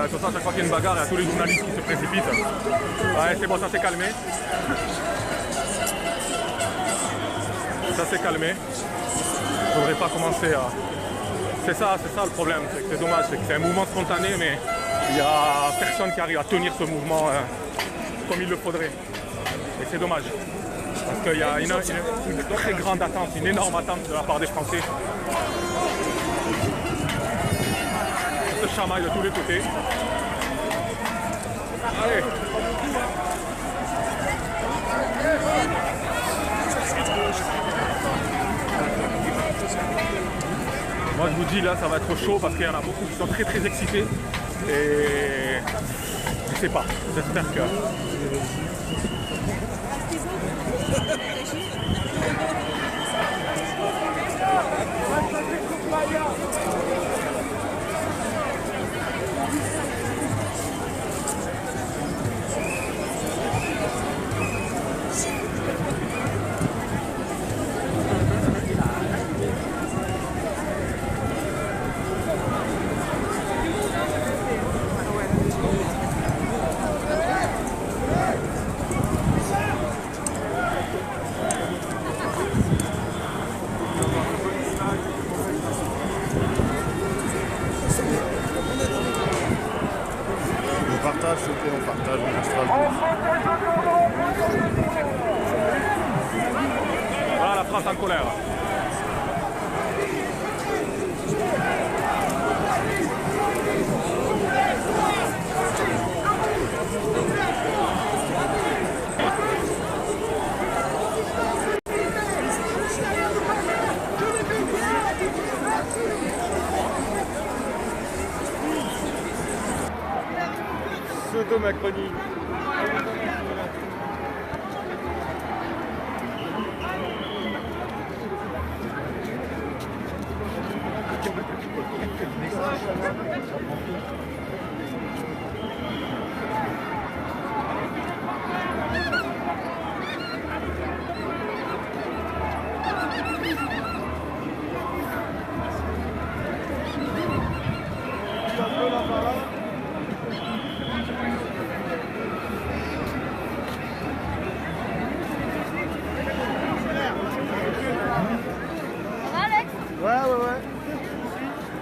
de toute façon, à chaque fois qu'il y a une bagarre, il y a tous les journalistes qui se précipitent. Ouais, c'est bon, ça s'est calmé. Ça s'est calmé. Il ne faudrait pas commencer à... C'est ça le problème, c'est dommage, c'est que c'est un mouvement spontané, mais il n'y a personne qui arrive à tenir ce mouvement comme il le faudrait. Et c'est dommage. Parce qu'il y a une très grande attente, une énorme attente de la part des Français. On se chamaille de tous les côtés. Allez. Moi je vous dis là ça va être chaud parce qu'il y en a beaucoup qui sont très très excités et je sais pas, j'espère que... On partage à Strasbourg. Voilà la France en colère. Pseudo-Macronie.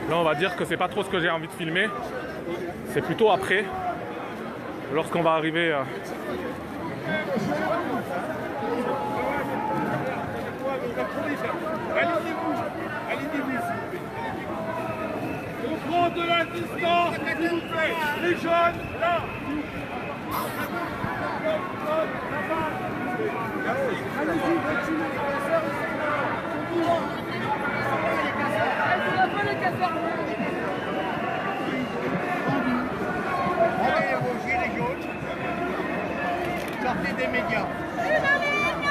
Là on va dire que c'est pas trop ce que j'ai envie de filmer. C'est plutôt après. Lorsqu'on va arriver On prend de la distance, s'il vous plaît. Les jeunes, là. Envoyez vos gilets jaunes. Sortez des médias.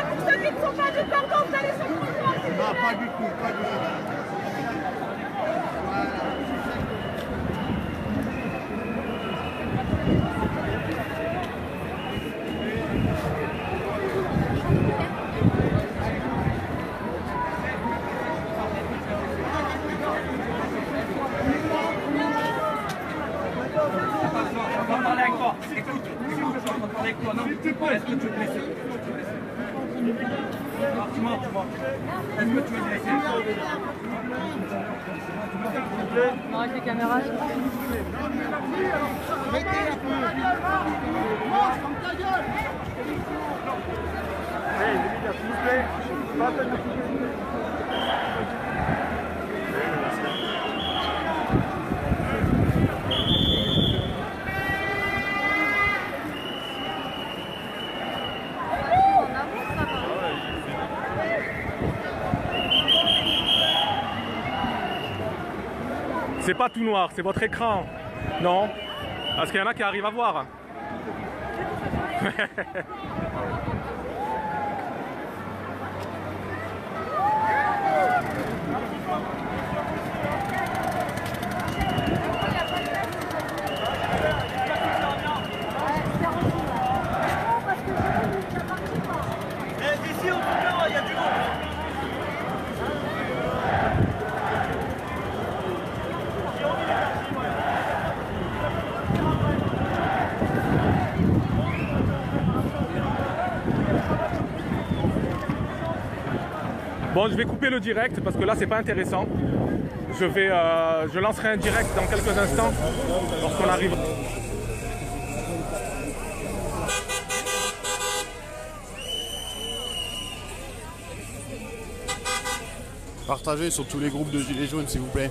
Pour ceux qui ne sont pas du cordon, vous allez sur le trottoir. Non, pas du tout, pas du tout. On va parler avec toi. Écoute, je vais parler avec toi. Non, est-ce que tu veux te laisser? Dis-moi. Est-ce que tu veux te laisser? On arrête les caméras. Mettez un peu. Hey, les médias, s'il vous plaît. Pas la peine de couper. c'est pas tout noir, c'est votre écran. Non? Parce qu'il y en a qui arrivent à voir. Ici, au tout il y a du monde. Bon, je vais couper le direct parce que là, c'est pas intéressant. Je lancerai un direct dans quelques instants lorsqu'on arrive. Partagez sur tous les groupes de Gilets jaunes, s'il vous plaît.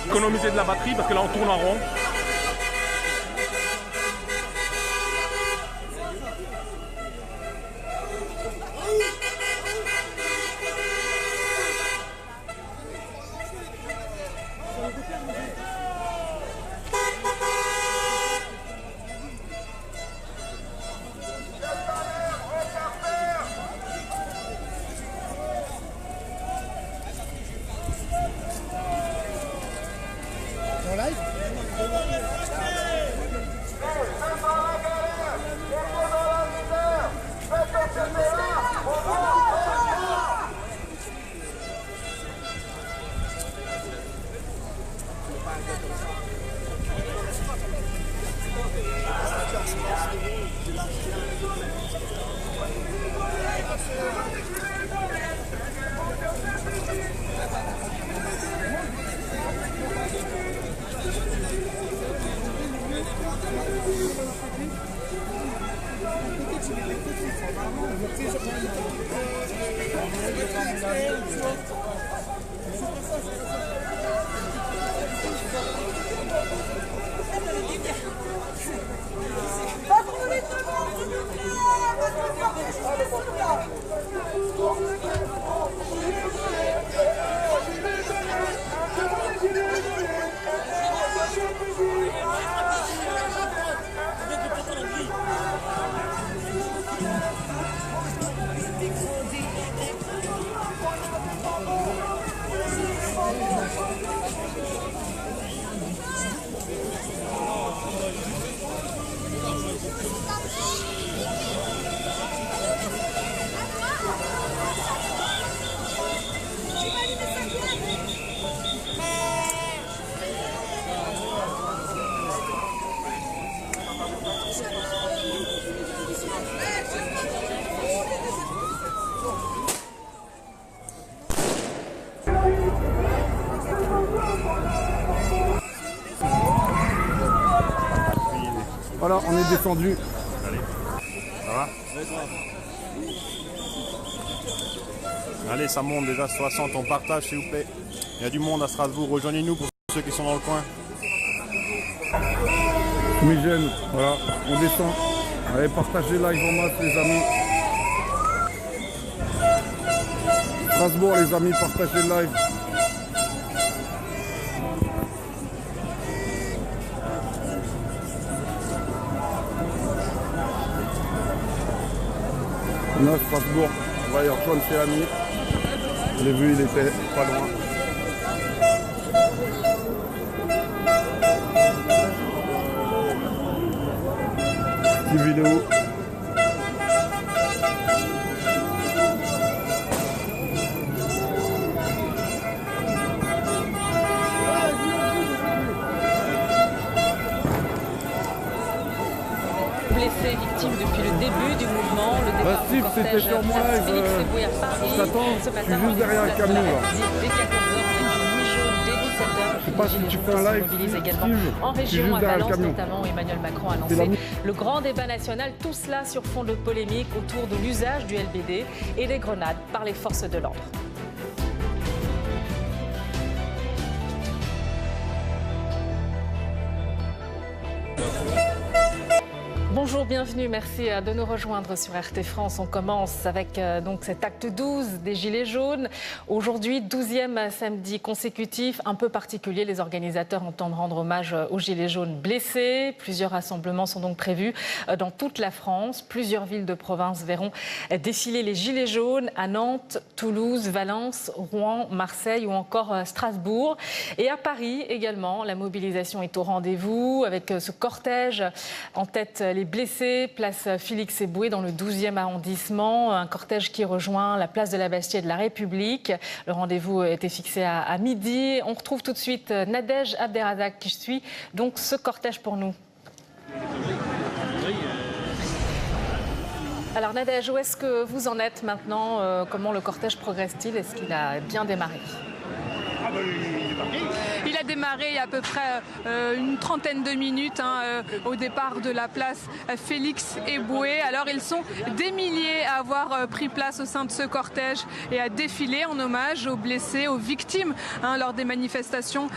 Économiser de la batterie parce que là on tourne en rond. Voilà, on est descendu. Allez, ça va? Allez, ça monte déjà 60, on partage s'il vous plaît. Il y a du monde à Strasbourg, rejoignez-nous pour ceux qui sont dans le coin. Mes jeunes, voilà, on descend. Allez, partagez live en masse les amis. Strasbourg les amis, partagez le live. On a Strasbourg, on va y rejoindre chez Ami. Je l'ai vu, il était pas loin. Petite vidéo. Blessés, victimes depuis le début du mouvement. Le départ Bah, Steve, c'était sur moi live. T'attends, je suis juste derrière le camion là. Je sais pas si tu fais un live, Steve, en je suis région, juste à derrière le Valence camion. notamment, Emmanuel Macron a lancé le grand débat national, tout cela sur fond de polémique autour de l'usage du LBD et des grenades par les forces de l'ordre. Bonjour, bienvenue, merci de nous rejoindre sur RT France. On commence avec donc cet acte 12 des Gilets jaunes. Aujourd'hui, 12e samedi consécutif, un peu particulier. Les organisateurs entendent rendre hommage aux Gilets jaunes blessés. Plusieurs rassemblements sont donc prévus dans toute la France. Plusieurs villes de province verront défiler les Gilets jaunes à Nantes, Toulouse, Valence, Rouen, Marseille ou encore Strasbourg. Et à Paris également, la mobilisation est au rendez-vous avec ce cortège en tête les blessés, place Félix Éboué dans le 12e arrondissement. Un cortège qui rejoint la place de la Bastille et de la République. Le rendez-vous était fixé à midi. On retrouve tout de suite Nadège Abderrazak qui suit donc ce cortège pour nous. Alors Nadège, où est-ce que vous en êtes maintenant? Comment le cortège progresse-t-il? Est-ce qu'il a bien démarré? Il a démarré il y a à peu près une trentaine de minutes au départ de la place Félix Éboué. Alors ils sont des milliers à avoir pris place au sein de ce cortège et à défiler en hommage aux blessés, aux victimes lors des manifestations.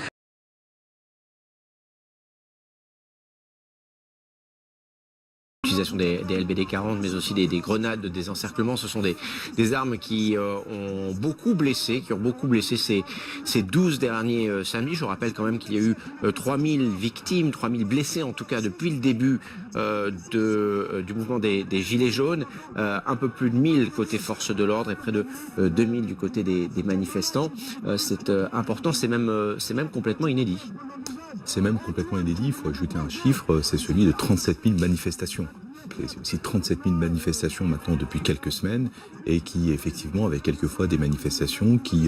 L'utilisation des LBD 40, mais aussi des grenades de désencerclement, ce sont des armes qui ont beaucoup blessé, ces 12 derniers samedis. Je rappelle quand même qu'il y a eu 3000 victimes, 3000 blessés en tout cas depuis le début du mouvement des Gilets jaunes, un peu plus de 1000 côté force de l'ordre et près de 2000 du côté des manifestants. C'est important, c'est même complètement inédit. C'est même complètement inédit, il faut ajouter un chiffre, c'est celui de 37 000 manifestations. C'est aussi 37 000 manifestations maintenant depuis quelques semaines et qui effectivement avec quelquefois des manifestations qui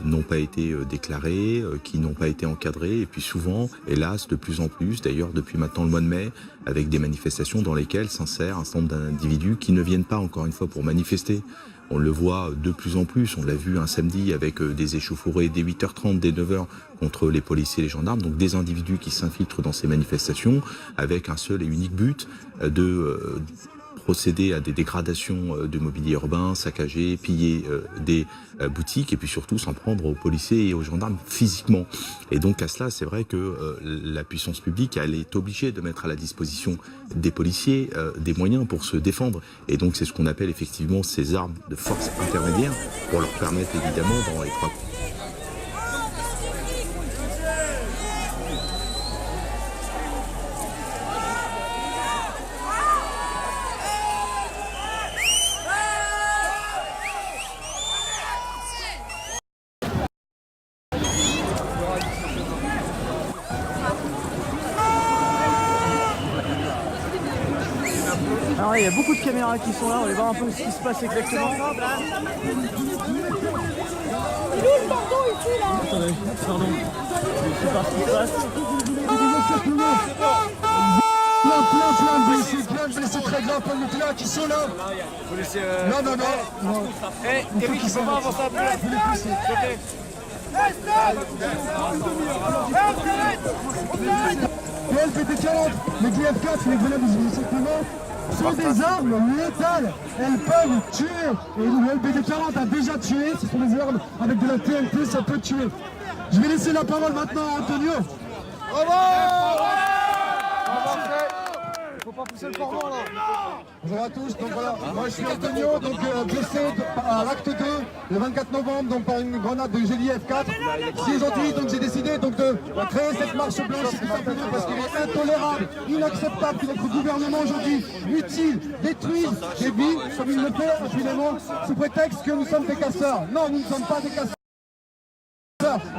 n'ont pas été déclarées, qui n'ont pas été encadrées et puis souvent, hélas, de plus en plus, d'ailleurs depuis maintenant le mois de mai, avec des manifestations dans lesquelles s'insèrent un certain nombre d'individus qui ne viennent pas encore une fois pour manifester. On le voit de plus en plus, on l'a vu un samedi avec des échauffourées dès 8h30, dès 9h contre les policiers et les gendarmes, donc des individus qui s'infiltrent dans ces manifestations avec un seul et unique but de procéder à des dégradations de mobilier urbain, saccager, piller des boutiques et puis surtout s'en prendre aux policiers et aux gendarmes physiquement. Et donc à cela, c'est vrai que la puissance publique, elle est obligée de mettre à la disposition des policiers des moyens pour se défendre. Et donc c'est ce qu'on appelle effectivement ces armes de force intermédiaire pour leur permettre évidemment dans les trois... Alors il y a beaucoup de caméras qui sont là, on va voir un peu ce qui se passe exactement. Il est où le pardon ici là? Attendez, pardon. Je sais pas ce qui se passe. Plein de blessés très graves, plein de là qui sont là. Non. Eric, il faut pas avancer un peu là. Les LBD 40, les GF4, les grenades de désencerclement sont des armes létales. Elles peuvent tuer. Et le LBD 40 a déjà tué. Ce sont des armes avec de la TNT, ça peut tuer. Je vais laisser la parole maintenant à Antonio. Bravo! Faut pas pousser le cordon là. Bonjour à tous, donc voilà, moi je suis Antonio, donc blessé à l'acte 2 le 24 novembre donc par une grenade de GDF 4. Si aujourd'hui donc j'ai décidé donc de créer cette marche blanche tout simplement parce qu'il est intolérable, inacceptable que notre gouvernement aujourd'hui utile, détruise des vies comme il le fait impunément sous prétexte que nous sommes des casseurs. Non, nous ne sommes pas des casseurs.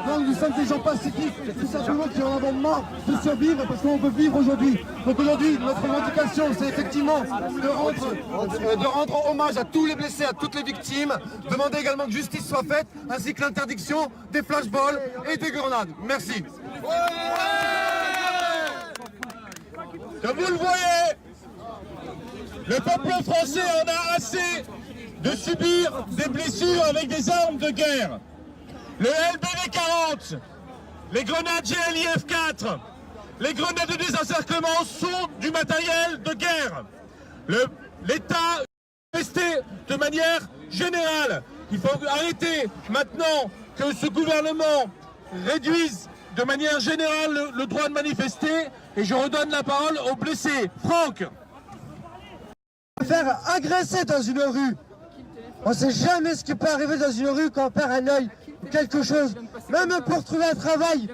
Non, nous sommes des gens pacifiques, tout simplement qui en avons marre de survivre parce qu'on veut vivre aujourd'hui. Donc aujourd'hui, notre revendication, c'est effectivement de rendre hommage à tous les blessés, à toutes les victimes, demander également que justice soit faite, ainsi que l'interdiction des flashballs et des grenades. Merci. Comme vous le voyez, le peuple français en a assez de subir des blessures avec des armes de guerre. Le LBD 40, les grenades GLIF 4, les grenades de désencerclement sont du matériel de guerre. L'État manifester de manière générale. Il faut arrêter maintenant que ce gouvernement réduise de manière générale le droit de manifester. Et je redonne la parole aux blessés. Franck. faire agresser dans une rue. On ne sait jamais ce qui peut arriver dans une rue quand on perd un œil ou quelque chose. Même pour trouver un travail.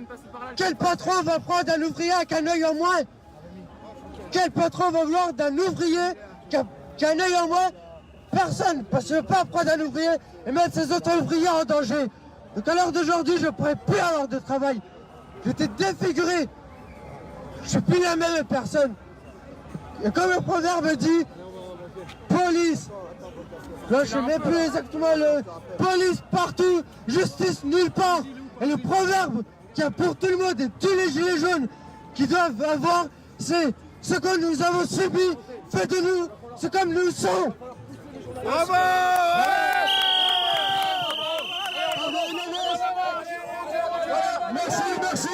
Quel patron va prendre un ouvrier avec un œil en moins? Quel patron va vouloir d'un ouvrier qui a un œil en moins? Personne, parce que je ne veux pas prendre un ouvrier et mettre ses autres ouvriers en danger. Donc à l'heure d'aujourd'hui, je ne pourrais plus avoir de travail. J'étais défiguré. Je ne suis plus la même personne. Et comme le proverbe dit, police. Là, je ne sais même plus exactement le police partout, justice nulle part. Et le proverbe qu'il y a pour tout le monde et tous les gilets jaunes qui doivent avoir, c'est ce que nous avons subi, fait de nous ce comme nous sommes. Bravo! Merci, merci.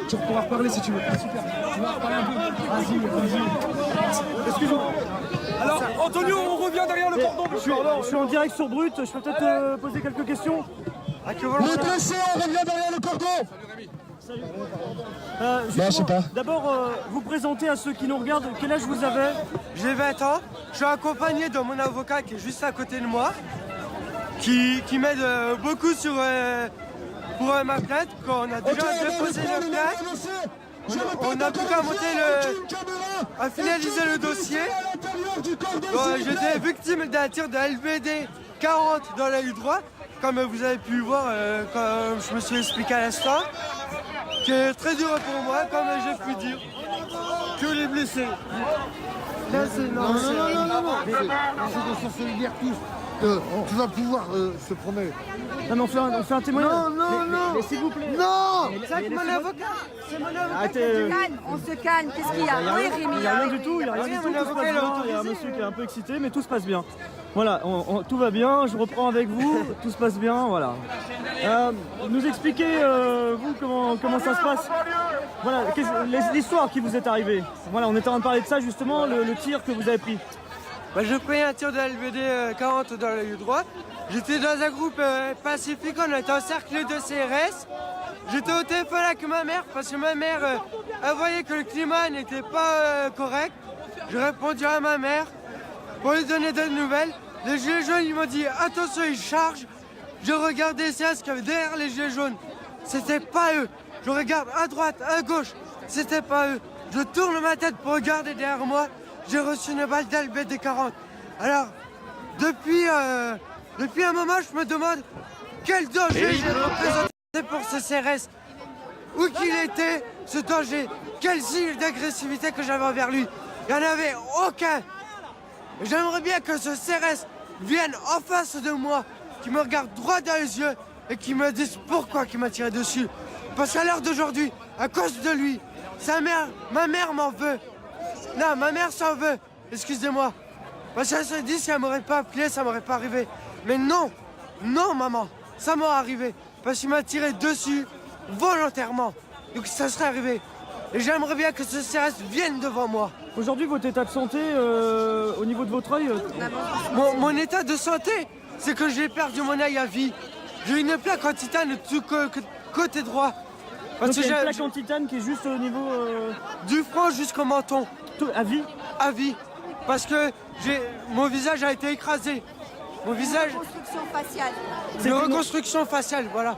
Tu pourras reparler si tu veux. Super. Tu vas reparler un peu. Vas-y. Excuse-moi. Alors, Antonio, on revient derrière le cordon. Je suis en direct sur Brut. Je peux peut-être poser quelques questions. Le blessé, on revient derrière le cordon. Salut. Je sais pas. D'abord, vous présentez à ceux qui nous regardent. Quel âge vous avez? J'ai 20 ans. Je suis accompagné de mon avocat qui est juste à côté de moi, qui m'aide beaucoup sur pour ma plainte. Quand on a déjà déposé la plainte, on a plus qu'à monter à finaliser le dossier. J'étais victime d'un tir de LBD 40 dans l'œil droit, comme vous avez pu voir quand je me suis expliqué à l'instant, qui est très dur pour moi, comme j'ai pu dire. Que les blessés. Là, c'est non. Mais on se dire tous que tu vas pouvoir se promener. Non, mais on fait un témoignage. Non. Mais s'il vous plaît. Non. C'est mon avocat. C'est mon avocat. Arrêtez. On se calme. Qu'est-ce qu'il y a? Oui, Rémi. Il n'y a rien du tout. Il y a rien du tout. Tout se passe bien. Il y a un monsieur qui est un peu excité, mais tout se passe bien. Voilà, tout va bien. Je reprends avec vous. Tout se passe bien. Voilà. Nous expliquez, vous, comment ça se passe. Voilà, l'histoire qui vous est arrivée. Voilà, on était en train de parler de ça justement, le tir que vous avez pris. Bah, j'ai pris un tir de LBD 40 dans l'œil droit. J'étais dans un groupe pacifique, on était encerclé de CRS. J'étais au téléphone avec ma mère parce que ma mère elle voyait que le climat n'était pas correct. J'ai répondu à ma mère pour lui donner des nouvelles. Les gilets jaunes ils m'ont dit attention ils chargent. Je regardais ce qu'il y avait derrière les gilets jaunes. C'était pas eux. Je regarde à droite, à gauche. C'était pas eux. Je tourne ma tête pour regarder derrière moi. J'ai reçu une balle d'LBD 40. Alors, depuis un moment, je me demande quel danger j'ai représenté pour ce CRS. Où qu'il était, ce danger. Quel signe d'agressivité que j'avais envers lui. Il n'y en avait aucun. J'aimerais bien que ce CRS vienne en face de moi, qui me regarde droit dans les yeux et qui me dise pourquoi il m'a tiré dessus. Parce qu'à l'heure d'aujourd'hui, à cause de lui, ma mère m'en veut. Non, ma mère s'en veut. Excusez-moi. Parce qu'elle se dit si elle m'aurait pas appelé, ça m'aurait pas arrivé. Mais non, maman, ça m'aurait arrivé. Parce qu'il m'a tiré dessus volontairement. Donc ça serait arrivé. Et j'aimerais bien que ce CRS vienne devant moi. Aujourd'hui, votre état de santé au niveau de votre œil Mon état de santé, c'est que j'ai perdu mon œil à vie. J'ai une plaque en titane de tout côté droit. Parce donc il y a une plaque en titane qui est juste au niveau... Du front jusqu'au menton. À vie? À vie. Parce que mon visage a été écrasé. Mon visage... Reconstruction faciale. C'est une reconstruction faciale, voilà.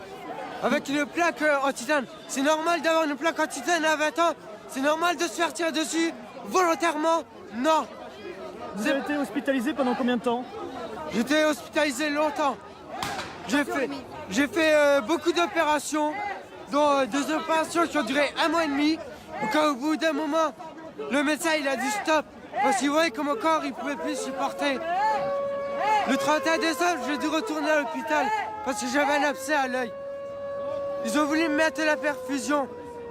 Avec une plaque en titane. C'est normal d'avoir une plaque en titane à 20 ans. C'est normal de se faire tirer dessus volontairement. Non. Vous avez été hospitalisé pendant combien de temps? J'étais hospitalisé longtemps. J'ai fait beaucoup d'opérations, dont des opérations qui ont duré 1 mois et demi. Donc au bout d'un moment, le médecin il a dit stop, parce qu'il voyait que mon corps il pouvait plus supporter. Le 31 décembre, j'ai dû retourner à l'hôpital parce que j'avais un abcès à l'œil. Ils ont voulu me mettre la perfusion,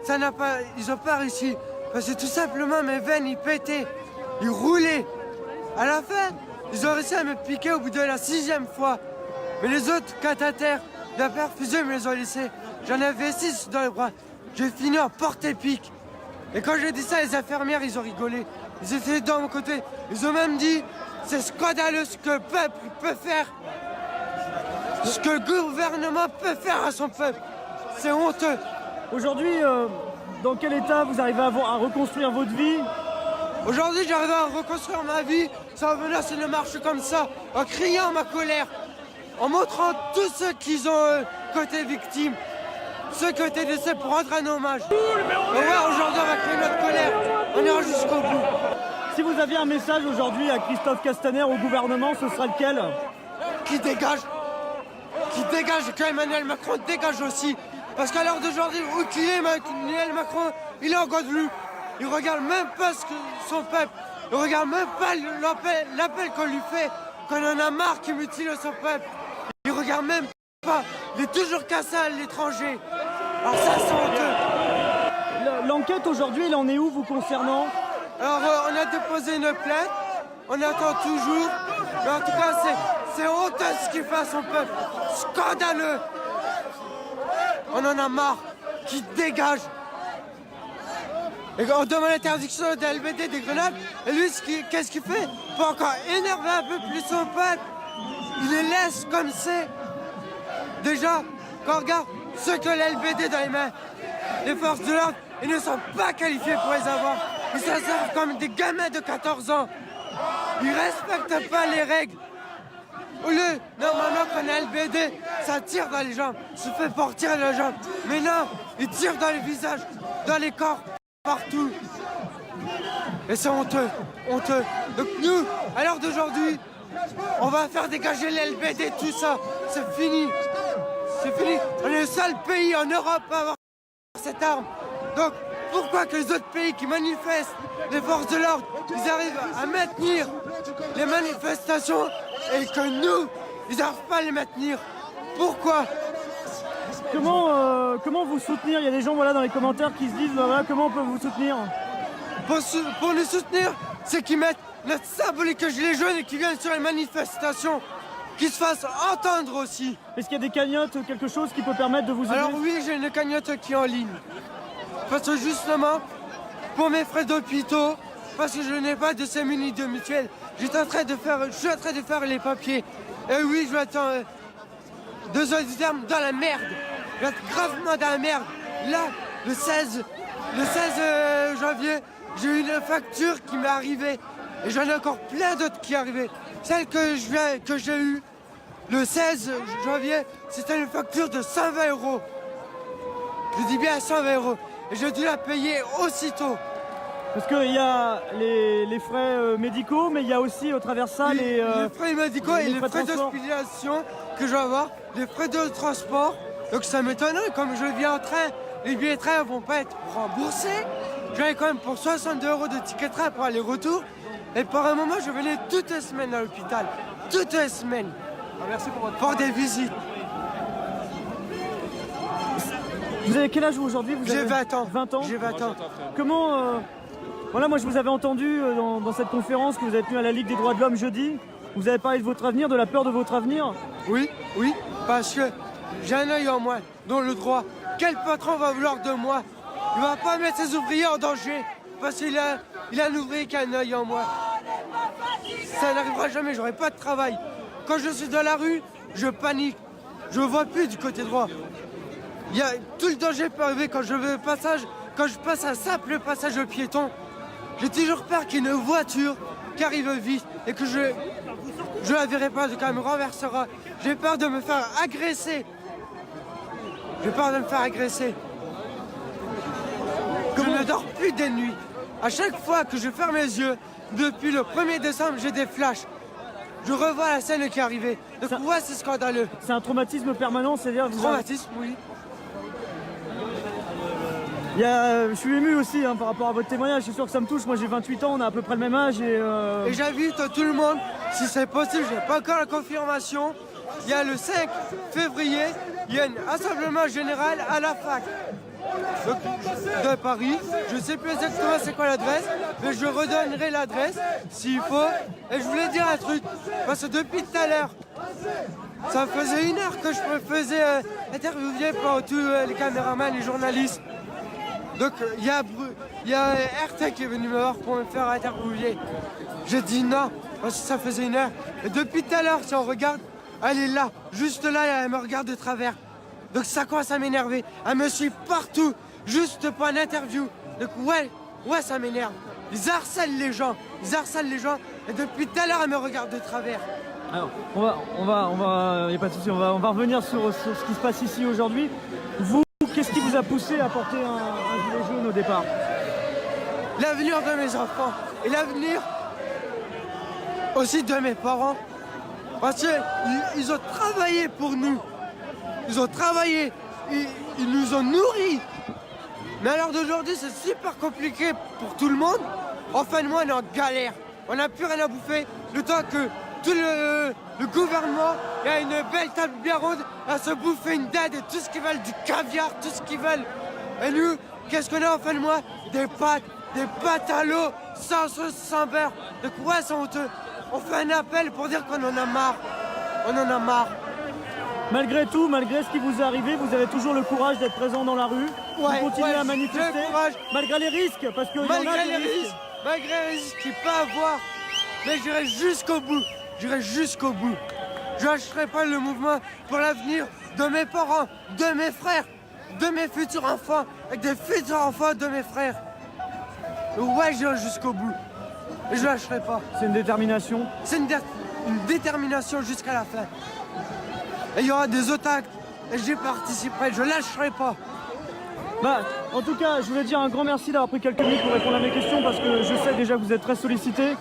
ils n'ont pas réussi. Parce que tout simplement mes veines ils pétaient, ils roulaient. À la fin, ils ont réussi à me piquer au bout de la 6e fois. Mais les autres cathéters de la perfusion, ils me les ont laissés. J'en avais 6 dans les bras. J'ai fini en porte-pique. Et quand j'ai dit ça, les infirmières, ils ont rigolé. Ils étaient dans mon côté. Ils ont même dit, c'est scandaleux ce que le peuple peut faire. Ce que le gouvernement peut faire à son peuple. C'est honteux. Aujourd'hui, dans quel état vous arrivez à reconstruire votre vie? Aujourd'hui, j'arrive à reconstruire ma vie sans venir sur une marche comme ça, en criant ma colère, en montrant tous ceux qui ont côté victime, ceux qui ont été décédés pour rendre un hommage. Aujourd'hui, on va crier notre colère, on ira jusqu'au bout. Si vous aviez un message aujourd'hui à Christophe Castaner, au gouvernement, ce sera lequel? Qui dégage et que Emmanuel Macron dégage aussi. Parce qu'à l'heure d'aujourd'hui, où qu'il est, Emmanuel Macron, il est en Guadeloupe. Il regarde même pas son peuple. Il regarde même pas l'appel qu'on lui fait, qu'on en a marre qu'il mutile son peuple. Il regarde même pas. Il est toujours cassé à l'étranger. Alors ça, c'est honteux. L'enquête aujourd'hui, elle en est où vous concernant? Alors on a déposé une plainte. On attend toujours. Mais en tout cas, c'est honteux ce qu'il fait à son peuple. Scandaleux. On en a marre. Qui dégage. Et on demande l'interdiction des LBD, des grenades. Et lui, qu'est-ce qu'il fait? Pour encore énerver un peu plus son peuple. Il les laisse comme c'est. Déjà, quand on regarde ceux qui ont les LBD dans les mains, les forces de l'ordre, ils ne sont pas qualifiés pour les avoir. Ils s'en servent comme des gamins de 14 ans. Ils respectent pas les règles. Au lieu, normalement, quand on a LBD, ça tire dans les jambes. Ça fait pour tirer dans les jambes. Mais non, ils tirent dans les visages, dans les corps, partout. Et c'est honteux, honteux. Donc nous, à l'heure d'aujourd'hui, on va faire dégager les LBD, tout ça. C'est fini. C'est fini. On est le seul pays en Europe à avoir cette arme. Donc, pourquoi que les autres pays qui manifestent, les forces de l'ordre, ils arrivent à maintenir les manifestations et que nous, ils n'arrivent pas à les maintenir? Pourquoi? Comment vous soutenir? Il y a des gens dans les commentaires qui se disent voilà, comment on peut vous soutenir? Pour nous soutenir, c'est qu'ils mettent notre symbolique gilet jaune et qu'ils viennent sur les manifestations, qu'ils se fassent entendre aussi. Est-ce qu'il y a des cagnottes, quelque chose qui peut permettre de vous aider? Alors oui, j'ai une cagnotte qui est en ligne. Parce que justement, pour mes frais d'hôpitaux, parce que je n'ai pas de sémuni de mutuelle, je suis en train de faire les papiers. Et oui, je vais être 2 heures du terme dans la merde. Je vais être gravement dans la merde. Là, le 16 janvier, j'ai eu une facture qui m'est arrivée. Et j'en ai encore plein d'autres qui sont arrivées. Celle que j'ai eue le 16 janvier, c'était une facture de 120 €. Je dis bien 120 €. Et j'ai dû la payer aussitôt. Parce qu'il y a les frais médicaux, mais il y a aussi au travers de ça les frais médicaux et les frais d'hospitalisation que je vais avoir, les frais de transport. Donc ça m'étonnerait, comme je viens en train, les billets de train ne vont pas être remboursés. J'avais quand même pour 62 € de ticket de train pour aller-retour. Et pour un moment, je venais toutes les semaines à l'hôpital. Toutes les semaines. Merci pour votre pour des visites. Vous avez quel âge aujourd'hui? J'ai 20 ans. 20 ans? J'ai 20 ans. Comment... Voilà, moi je vous avais entendu dans cette conférence que vous avez tenue à la Ligue des droits de l'homme jeudi. Vous avez parlé de votre avenir, de la peur de votre avenir? Oui, parce que j'ai un œil en moins, dont le droit. Quel patron va vouloir de moi? Il ne va pas mettre ses ouvriers en danger, parce qu'il a un ouvrier qui a un œil en moins. Ça n'arrivera jamais, j'aurai pas de travail. Quand je suis dans la rue, je panique. Je ne vois plus du côté droit. Tout le danger peut arriver quand je passe un simple passage au piéton. J'ai toujours peur qu'il y ait une voiture qui arrive vite et que je la verrai pas, quand elle me renversera. J'ai peur de me faire agresser. J'ai peur de me faire agresser. Je ne dors plus des nuits. À chaque fois que je ferme les yeux, depuis le 1er décembre, j'ai des flashs. Je revois la scène qui est arrivée. Donc ouais, c'est scandaleux. C'est un traumatisme permanent, c'est-à-dire... Traumatisme, oui. Je suis ému aussi par rapport à votre témoignage, c'est sûr que ça me touche. Moi j'ai 28 ans, on a à peu près le même âge et j'invite tout le monde, si c'est possible, je n'ai pas encore la confirmation. Il y a le 5 février, il y a un rassemblement général à la fac de Paris. Je ne sais plus exactement c'est quoi l'adresse, mais je redonnerai l'adresse s'il faut. Et je voulais dire un truc, parce que depuis tout à l'heure, ça faisait 1 heure que je me faisais interviewer par tous les caméramans, les journalistes. Donc il y a RT qui est venu me voir pour me faire interviewer. J'ai dit non, parce que ça faisait 1 heure. Et depuis tout à l'heure, si on regarde, elle est là, juste là, elle me regarde de travers. Donc ça commence à m'énerver. Elle me suit partout, juste pour une interview. Donc ouais, ça m'énerve. ils harcèlent les gens. Et depuis tout à l'heure, elle me regarde de travers. Alors, y a pas de souci, on va revenir sur ce qui se passe ici aujourd'hui. Vous, qu'est-ce qui vous a poussé à porter un gilet jaune au départ? L'avenir de mes enfants et l'avenir aussi de mes parents. Parce qu'ils ont travaillé pour nous. Ils ont travaillé, ils nous ont nourris. Mais à l'heure d'aujourd'hui, c'est super compliqué pour tout le monde. En fin de mois, on est en galère. On n'a plus rien à bouffer. Le temps que tout le gouvernement a une belle table bien ronde à se bouffer une dinde et tout ce qu'ils veulent, du caviar, tout ce qu'ils veulent. Et nous, qu'est-ce qu'on a en fin de mois? Des pâtes à l'eau, sans sauce, sans beurre. De quoi c'est honteux? On fait un appel pour dire qu'on en a marre. On en a marre. Malgré tout, malgré ce qui vous est arrivé, vous avez toujours le courage d'être présent dans la rue, de continuer à manifester, malgré les risques, parce qu'il y en a des risques. Malgré les risques qu'il peut avoir, mais j'irai jusqu'au bout. Je lâcherai pas le mouvement pour l'avenir de mes parents, de mes frères, de mes futurs enfants, et des futurs enfants de mes frères. Ouais, j'irai jusqu'au bout. Et je lâcherai pas. C'est une détermination? C'est une détermination jusqu'à la fin. Et il y aura des autres actes, et j'y participerai, je lâcherai pas. En tout cas, je voulais dire un grand merci d'avoir pris quelques minutes pour répondre à mes questions, parce que je sais déjà que vous êtes très sollicité.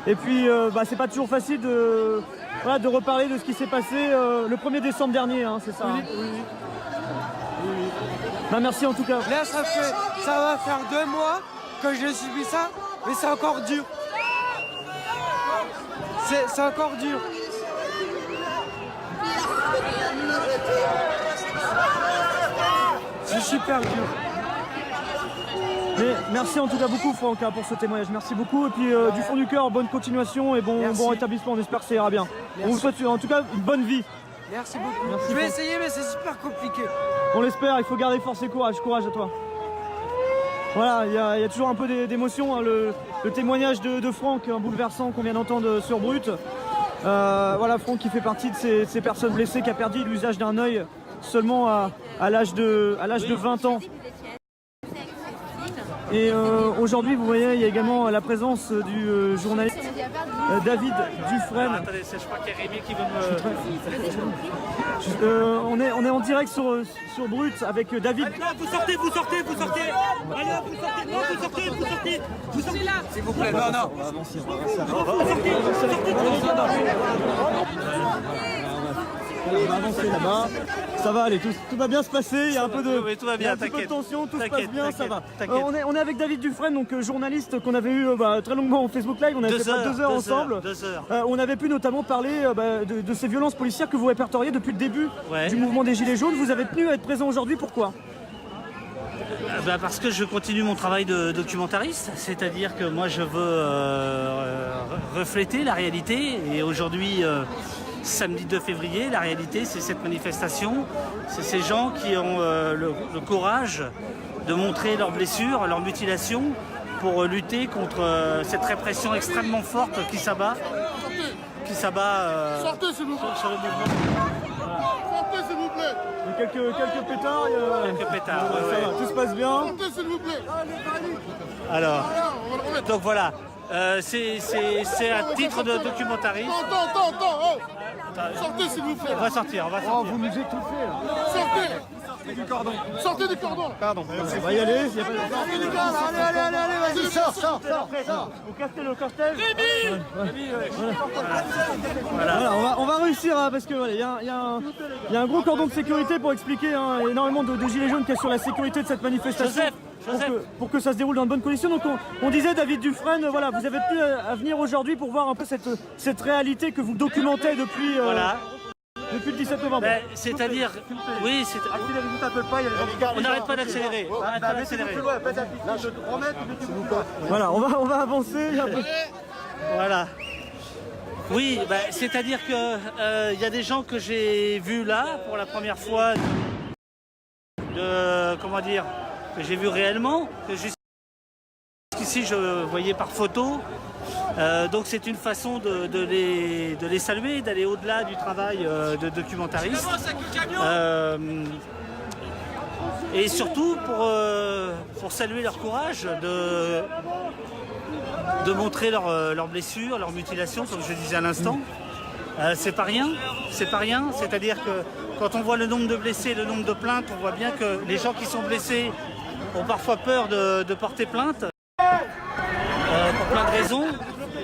Et puis, c'est pas toujours facile de reparler de ce qui s'est passé le 1er décembre dernier, hein, c'est ça? Oui. Merci en tout cas. Là, ça va faire 2 mois que j'ai subi ça, mais c'est encore dur. C'est encore dur. C'est super dur. Mais merci en tout cas beaucoup Franck pour ce témoignage, merci beaucoup et puis du fond du cœur, bonne continuation et bon rétablissement, on espère que ça ira bien. Merci. On vous souhaite en tout cas une bonne vie. Merci beaucoup. Merci je vais essayer mais c'est super compliqué. On l'espère, il faut garder force et courage à toi. Voilà, il y a toujours un peu d'émotion, hein, le témoignage de Franck, un bouleversant qu'on vient d'entendre sur Brut. Voilà, Franck qui fait partie de ces personnes blessées, qui a perdu l'usage d'un œil seulement à l'âge de 20 ans. Et aujourd'hui, vous voyez, il y a également la présence du journaliste David Dufresne. Attendez, je crois qu'il y a Rémi qui veut me... On est en direct sur Brut avec David. Non, vous sortez. Allez, vous sortez là. S'il vous plaît, non. On va avancer là-bas. Ça va aller, tout va bien se passer. Il y a un peu de, tout va bien, un petit peu de tension, tout se passe bien, ça va. On est avec David Dufresne, donc journaliste qu'on avait eu très longuement en Facebook Live. On avait fait 2 heures ensemble. 2 heures. On avait pu notamment parler de ces violences policières que vous répertoriez depuis le début du mouvement des Gilets jaunes. Vous avez tenu à être présent aujourd'hui, pourquoi? Parce que je continue mon travail de documentariste, c'est-à-dire que moi je veux refléter la réalité et aujourd'hui... Samedi 2 février, la réalité c'est cette manifestation, c'est ces gens qui ont le courage de montrer leurs blessures, leurs mutilations pour lutter contre cette répression extrêmement forte qui s'abat Sortez s'il vous plaît. sur le mouvement. Sortez s'il vous plaît. Il y a quelques pétards. Quelques pétards, ça va, tout se passe bien. Sortez s'il vous plaît. Alors, donc voilà, c'est un titre de documentariste. Attends. Sortez s'il vous plaît. On va sortir. Oh, vous nous étouffez là. Sortez du cordon. Sortez du cordon. Pardon. On va y aller. Sortez du cordon. Allez, vas-y, sors. Vous cassez le cortège. Rémi. Voilà, on va réussir hein, parce que il y a un gros cordon de sécurité pour expliquer énormément de gilets jaunes qui est sur la sécurité de cette manifestation. Pour que ça se déroule dans de bonnes conditions. Donc on disait David Dufresne, voilà, vous avez tenu à venir aujourd'hui pour voir un peu cette réalité que vous documentez depuis le 17 novembre. C'est-à-dire, oui, on n'arrête pas d'accélérer. Voilà, on va avancer. Voilà. Oui, c'est-à-dire que y a des gens que j'ai vus là pour la première fois, que j'ai vu réellement, que jusqu'ici je voyais par photo. Donc c'est une façon de les saluer, d'aller au-delà du travail de documentariste. Et surtout pour saluer leur courage de montrer leurs blessures, leurs mutilations, comme je disais à l'instant. C'est pas rien, c'est-à-dire que quand on voit le nombre de blessés, le nombre de plaintes, on voit bien que les gens qui sont blessés ont parfois peur de porter plainte, pour plein de raisons.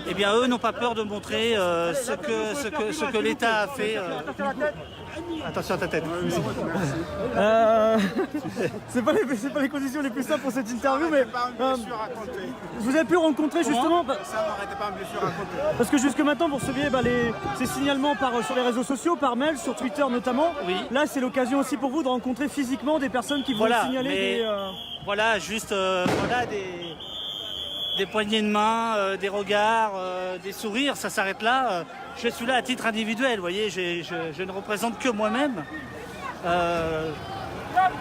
Eh bien, eux n'ont pas peur de montrer ce que l'État a fait. Attention à ta tête. C'est pas les conditions les plus simples pour cette interview, mais vous avez pu rencontrer justement. Parce que jusque maintenant, vous receviez ces signalements sur les réseaux sociaux, par mail, sur Twitter notamment. Oui. Là, c'est l'occasion aussi pour vous de rencontrer physiquement des personnes qui vont signaler Voilà, juste des poignées de main, des regards, des sourires, ça s'arrête là. Je suis là à titre individuel, vous voyez, je ne représente que moi-même.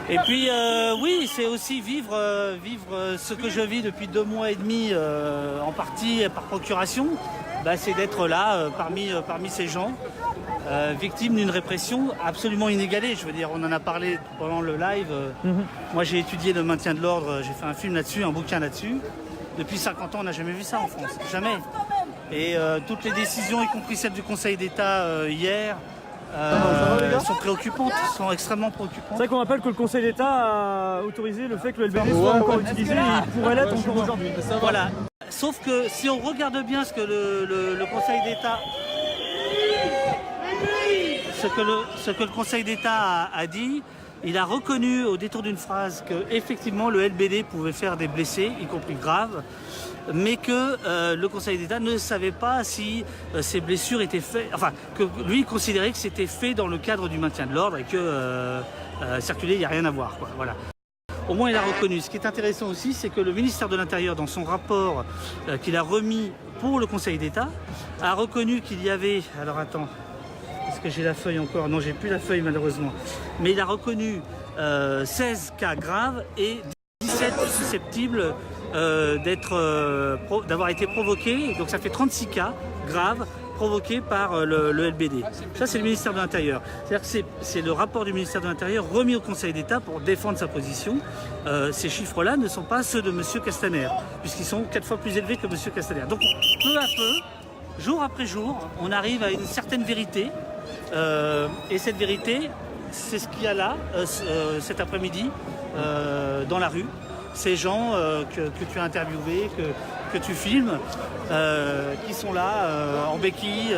Et puis, oui, c'est aussi vivre ce que je vis depuis 2 mois et demi, en partie par procuration. C'est d'être là, parmi ces gens, victimes d'une répression absolument inégalée. Je veux dire, on en a parlé pendant le live. Moi, j'ai étudié le maintien de l'ordre, j'ai fait un film là-dessus, un bouquin là-dessus. Depuis 50 ans, on n'a jamais vu ça en France, jamais. Et toutes les décisions, y compris celles du Conseil d'État hier, sont préoccupantes, sont extrêmement préoccupantes. C'est vrai qu'on rappelle que le Conseil d'État a autorisé le fait que le LBD soit encore utilisé et il pourrait l'être encore aujourd'hui. Voilà. Sauf que si on regarde bien ce que le Conseil d'État... Ce que le Conseil d'État a dit, il a reconnu au détour d'une phrase qu'effectivement le LBD pouvait faire des blessés, y compris graves, mais que le Conseil d'État ne savait pas si ces blessures étaient faites, enfin, que lui il considérait que c'était fait dans le cadre du maintien de l'ordre et que circuler, il n'y a rien à voir, quoi. Voilà. Au moins il a reconnu. Ce qui est intéressant aussi, c'est que le ministère de l'Intérieur, dans son rapport qu'il a remis pour le Conseil d'État, a reconnu qu'il y avait... Alors attends... Est-ce que j'ai la feuille encore? Non, j'ai plus la feuille malheureusement. Mais il a reconnu 16 cas graves et 17 susceptibles d'avoir été provoqués. Donc ça fait 36 cas graves provoqués par le LBD. Ça, c'est le ministère de l'Intérieur. C'est-à-dire que c'est le rapport du ministère de l'Intérieur remis au Conseil d'État pour défendre sa position. Ces chiffres-là ne sont pas ceux de M. Castaner, puisqu'ils sont 4 fois plus élevés que M. Castaner. Donc peu à peu, jour après jour, on arrive à une certaine vérité. Et cette vérité, c'est ce qu'il y a là, cet après-midi, dans la rue. Ces gens que tu as interviewés, que tu filmes, qui sont là, en béquille,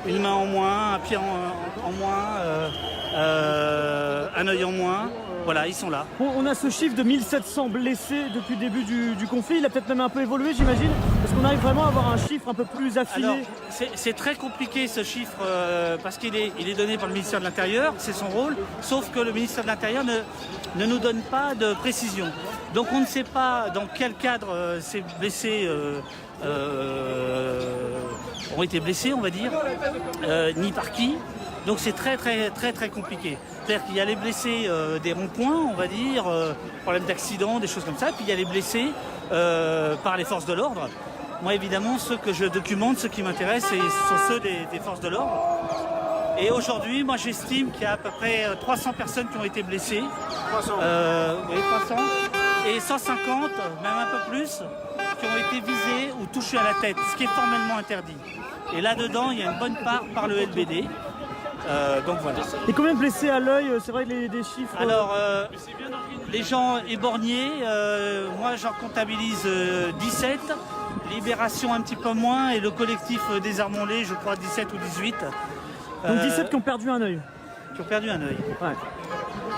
une main en moins, un pied en moins, un œil en moins. Voilà, ils sont là. On a ce chiffre de 1700 blessés depuis le début du conflit. Il a peut-être même un peu évolué, j'imagine. Est-ce qu'on arrive vraiment à avoir un chiffre un peu plus affiné? Alors, c'est très compliqué ce chiffre parce qu'il est donné par le ministère de l'Intérieur, c'est son rôle, sauf que le ministère de l'Intérieur ne nous donne pas de précision. Donc on ne sait pas dans quel cadre ces blessés ont été blessés, on va dire, ni par qui. Donc c'est très compliqué. C'est-à-dire qu'il y a les blessés des ronds-points, on va dire, problèmes d'accident, des choses comme ça, puis il y a les blessés par les forces de l'ordre. Moi évidemment, ceux que je documente, ceux qui m'intéressent, ce sont ceux des forces de l'ordre. Et aujourd'hui, moi j'estime qu'il y a à peu près 300 personnes qui ont été blessées. 300 oui, 300. Et 150, même un peu plus, qui ont été visés ou touchés à la tête, ce qui est formellement interdit. Et là-dedans, il y a une bonne part par le LBD. Donc voilà. Et combien de blessés à l'œil? C'est vrai que des chiffres... Alors, les gens éborgnés, moi j'en comptabilise 17. Libération un petit peu moins et le collectif Désarmons-les, je crois 17 ou 18. Donc 17 qui ont perdu un œil. Qui ont perdu un œil. Ouais.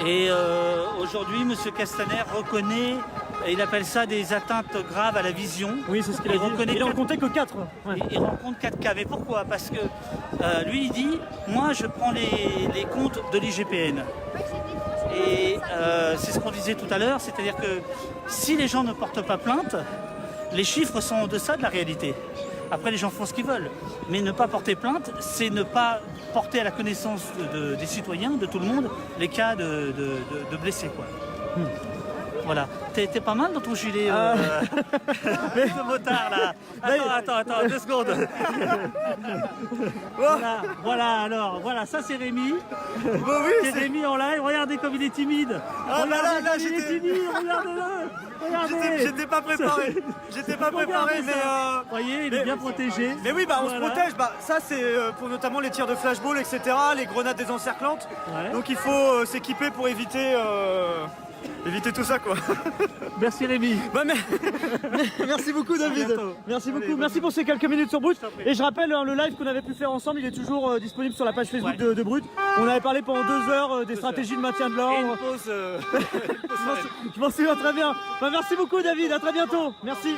Et aujourd'hui, M. Castaner reconnaît, il appelle ça des atteintes graves à la vision. Oui, c'est ce qu'il a dit. Il en comptait que 4. Ouais. Il rencontre 4 cas. Mais pourquoi? Parce que lui, il dit, moi, je prends les comptes de l'IGPN. Et c'est ce qu'on disait tout à l'heure, c'est-à-dire que si les gens ne portent pas plainte, les chiffres sont en deçà de la réalité. Après, les gens font ce qu'ils veulent. Mais ne pas porter plainte, c'est ne pas porter à la connaissance des citoyens, de tout le monde, les cas de blessés, quoi. Voilà. T'es pas mal dans ton gilet de motard, là. Attends, 2 secondes. Voilà, ça c'est Rémi. Bon, oui, c'est Rémi en live. Regardez comme il est timide. Ah là là, il est timide, regarde-le. J'étais pas préparé. J'étais pas préparé, mais Vous voyez, il est bien protégé. Mais oui, bah on Voilà. se protège. Bah ça c'est pour notamment les tirs de flashball, etc. Les grenades désencerclantes. Ouais. Donc il faut s'équiper pour éviter tout ça quoi. Merci Rémi. Bah, merci beaucoup David. Merci beaucoup. Merci pour ces quelques minutes sur Brut. Et je rappelle le live qu'on avait pu faire ensemble, il est toujours disponible sur la page Facebook de Brut. On avait parlé pendant 2 heures des stratégies de maintien de l'ordre. Je m'en souviens très bien. Bah, merci beaucoup David, à très bientôt. Merci.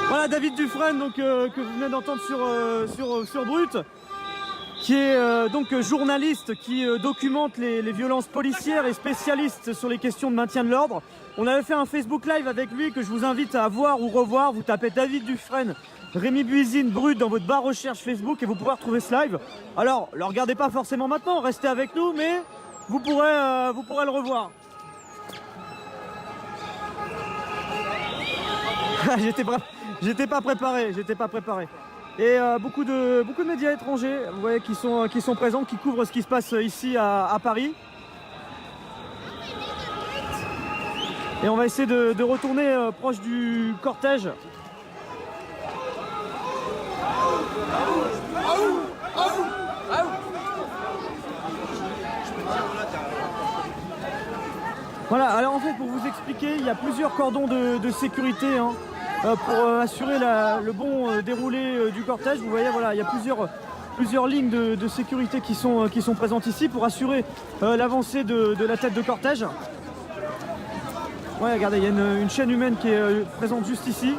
Voilà David Dufresne donc, que vous venez d'entendre sur Brut, qui est donc journaliste qui documente les violences policières et spécialiste sur les questions de maintien de l'ordre. On avait fait un Facebook Live avec lui que je vous invite à voir ou revoir. Vous tapez David Dufresne, Rémi Buisine, Brut dans votre barre recherche Facebook et vous pourrez retrouver ce live. Alors, ne le regardez pas forcément maintenant, restez avec nous, mais vous pourrez le revoir. J'étais pas préparé. Et beaucoup de médias étrangers, vous voyez, qui sont présents, qui couvrent ce qui se passe ici à Paris. Et on va essayer de retourner proche du cortège. Voilà, alors en fait pour vous expliquer, il y a plusieurs cordons de sécurité pour assurer le bon déroulé du cortège. Vous voyez, voilà, il y a plusieurs lignes de sécurité qui sont présentes ici pour assurer l'avancée de la tête de cortège. Ouais, regardez, il y a une chaîne humaine qui est présente juste ici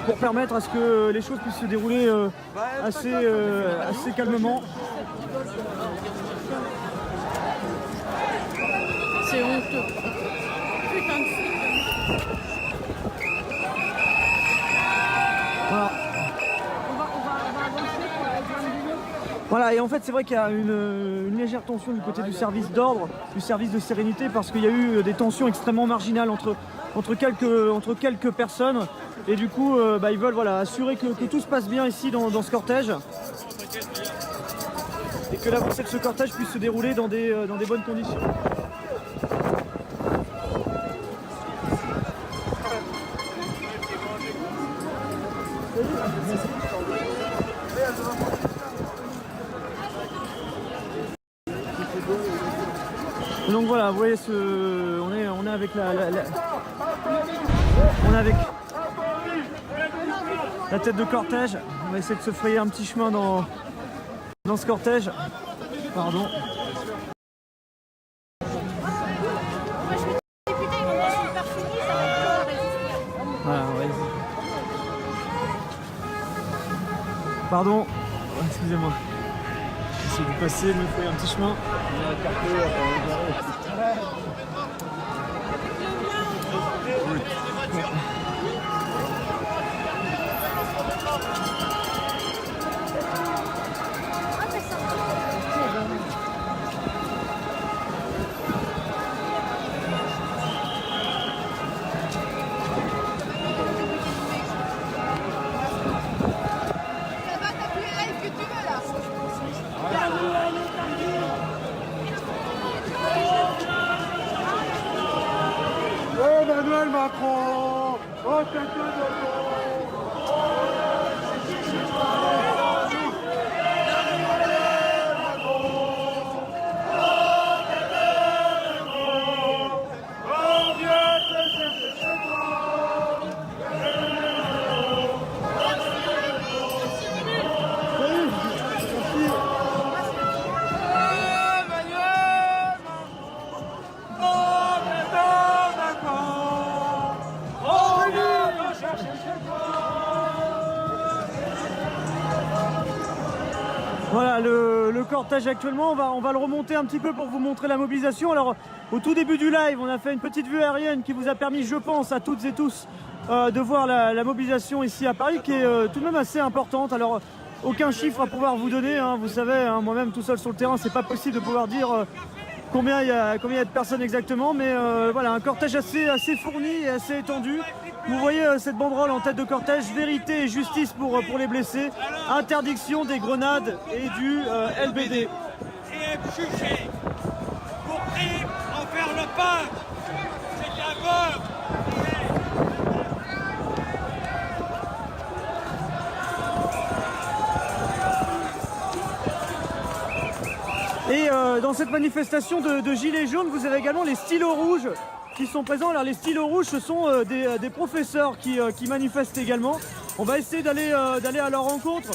pour permettre à ce que les choses puissent se dérouler assez calmement. C'est honteux. Putain de flic. Voilà. On va avancer pour rejoindre du monde. Voilà, et en fait c'est vrai qu'il y a une légère tension du côté du service d'ordre, du service de sérénité, parce qu'il y a eu des tensions extrêmement marginales entre quelques personnes. Et du coup, ils veulent assurer que tout se passe bien ici dans ce cortège. Et que l'avancée de ce cortège puisse se dérouler dans des bonnes conditions. Donc voilà, vous voyez, on est avec on est avec la tête de cortège. On va essayer de se frayer un petit chemin dans ce cortège. Pardon. Voilà, ouais. Pardon, excusez-moi. J'essaie de passer, de me frayer un petit chemin. Emmanuel Macron, oh quelqu'un de Voilà le cortège actuellement, on va le remonter un petit peu pour vous montrer la mobilisation. Alors au tout début du live, on a fait une petite vue aérienne qui vous a permis, je pense, à toutes et tous de voir la mobilisation ici à Paris, qui est tout de même assez importante. Alors aucun chiffre à pouvoir vous donner, vous savez, moi-même tout seul sur le terrain, c'est pas possible de pouvoir dire combien il y a de personnes exactement, mais voilà, un cortège assez fourni et assez étendu. Vous voyez cette banderole en tête de cortège, vérité et justice pour les blessés, interdiction des grenades et du LBD. Et être jugé pour crime envers le peuple. C'est Et dans cette manifestation de Gilets jaunes, vous avez également les stylos rouges qui sont présents. Alors les stylos rouges, ce sont des professeurs qui manifestent également. On va essayer d'aller à leur rencontre.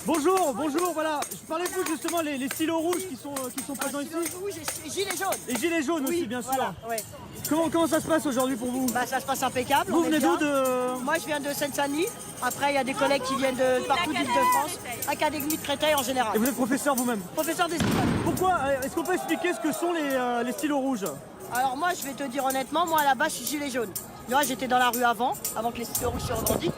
Bonjour, voilà. Parlez-vous justement les stylos rouges qui sont présents ici. Rouges et gilets jaunes. Et gilets jaunes aussi, bien sûr. Voilà, ouais. Comment ça se passe aujourd'hui pour vous? Ça se passe impeccable. Vous venez d'où Moi, je viens de Seine-Saint-Denis. Après, il y a des collègues qui viennent de partout d'Île-de-France. Académie de Créteil en général. Et vous êtes professeur vous-même? Professeur d'espagnol. Pourquoi? Est-ce qu'on peut expliquer ce que sont les stylos rouges? Alors moi, je vais te dire honnêtement, moi à la base, je suis gilet jaune. Moi, j'étais dans la rue avant que les stylos rouges se revendiquent,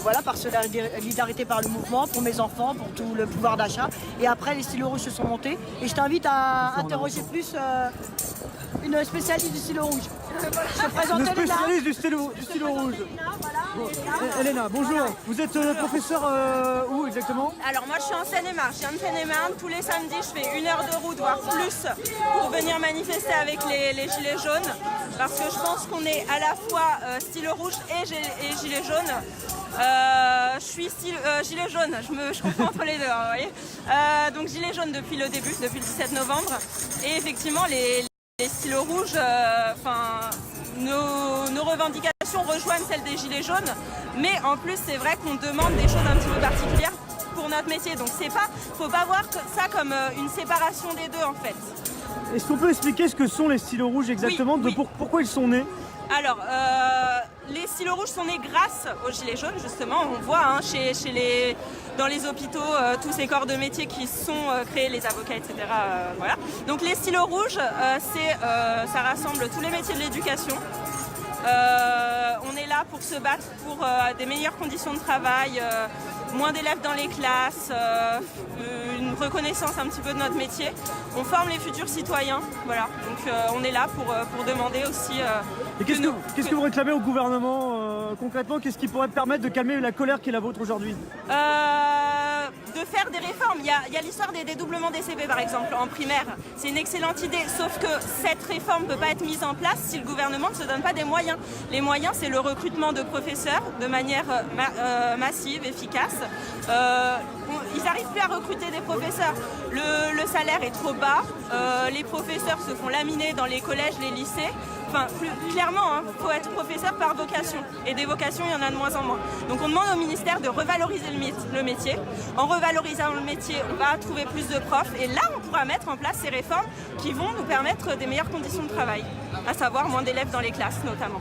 voilà, par solidarité par le mouvement, pour mes enfants, pour tout le pouvoir d'achat. Et après, les stylos rouges se sont montés. Et je t'invite à interroger plus une spécialiste du stylo rouge. Je te présente Une Elena. spécialiste du stylo rouge. Bon. Elena, bonjour. Vous êtes professeur où exactement? Alors moi je suis en Seine-et-Marne, je viens de Seine-et-Marne. Tous les samedis je fais 1 heure de route, voire plus, pour venir manifester avec les gilets jaunes. Parce que je pense qu'on est à la fois stylo rouge et gilet jaune. Je suis gilet jaune, je comprends entre les deux, hein, vous voyez. Donc gilet jaune depuis le début, depuis le 17 novembre. Et effectivement les stylos rouges, nos revendications rejoignent celles des gilets jaunes, mais en plus c'est vrai qu'on demande des choses un petit peu particulières pour notre métier, donc faut pas voir ça comme une séparation des deux en fait. Est-ce qu'on peut expliquer ce que sont les stylos rouges exactement, oui. Pourquoi ils sont nés? Alors, les stylos rouges sont nés grâce aux gilets jaunes, justement. On voit hein, dans les hôpitaux tous ces corps de métier qui sont créés, les avocats, etc. Voilà. Donc les stylos rouges, ça rassemble tous les métiers de l'éducation. On est là pour se battre pour des meilleures conditions de travail, moins d'élèves dans les classes, une reconnaissance un petit peu de notre métier. On forme les futurs citoyens, voilà. Donc on est là pour demander aussi... Et qu'est-ce que vous réclamez au gouvernement concrètement? Qu'est-ce qui pourrait permettre de calmer la colère qui est la vôtre aujourd'hui? De faire des réformes. Il y a l'histoire des dédoublements des CP par exemple en primaire. C'est une excellente idée, sauf que cette réforme ne peut pas être mise en place si le gouvernement ne se donne pas des moyens. Les moyens, c'est le recrutement de professeurs de manière massive, efficace. Ils n'arrivent plus à recruter des professeurs. Le salaire est trop bas. Les professeurs se font laminer dans les collèges, les lycées. Enfin, clairement, il faut être professeur par vocation. Et des vocations, il y en a de moins en moins. Donc on demande au ministère de revaloriser le métier. En revalorisant le métier, on va trouver plus de profs. Et là, on pourra mettre en place ces réformes qui vont nous permettre des meilleures conditions de travail. À savoir moins d'élèves dans les classes, notamment.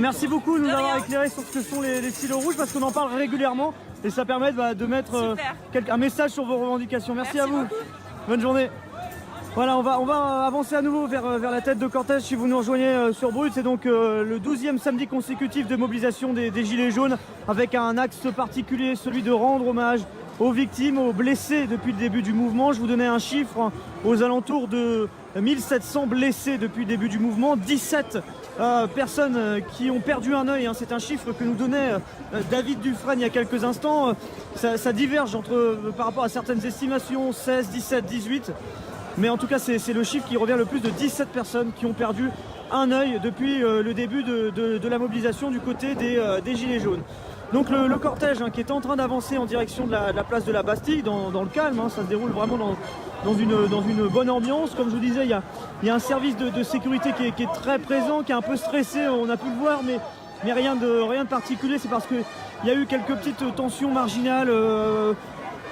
Merci beaucoup de nous avoir éclairé sur ce que sont les stylos rouges, parce qu'on en parle régulièrement. Et ça permet de mettre un message sur vos revendications. Merci à vous. Beaucoup. Bonne journée. Voilà, on va avancer à nouveau vers la tête de cortège si vous nous rejoignez sur Brut. C'est donc le 12e samedi consécutif de mobilisation des Gilets jaunes, avec un axe particulier, celui de rendre hommage aux victimes, aux blessés depuis le début du mouvement. Je vous donnais un chiffre, aux alentours de 1700 blessés depuis le début du mouvement, 17 personnes qui ont perdu un œil, hein. C'est un chiffre que nous donnait David Dufresne il y a quelques instants. Ça diverge par rapport à certaines estimations, 16, 17, 18. Mais en tout cas, c'est le chiffre qui revient le plus, de 17 personnes qui ont perdu un œil depuis le début de la mobilisation du côté des Gilets jaunes. Donc le cortège qui est en train d'avancer en direction de la place de la Bastille, dans le calme, ça se déroule vraiment dans une bonne ambiance. Comme je vous disais, il y a un service de sécurité qui est très présent, qui est un peu stressé, on a pu le voir, mais rien de particulier. C'est parce qu'il y a eu quelques petites tensions marginales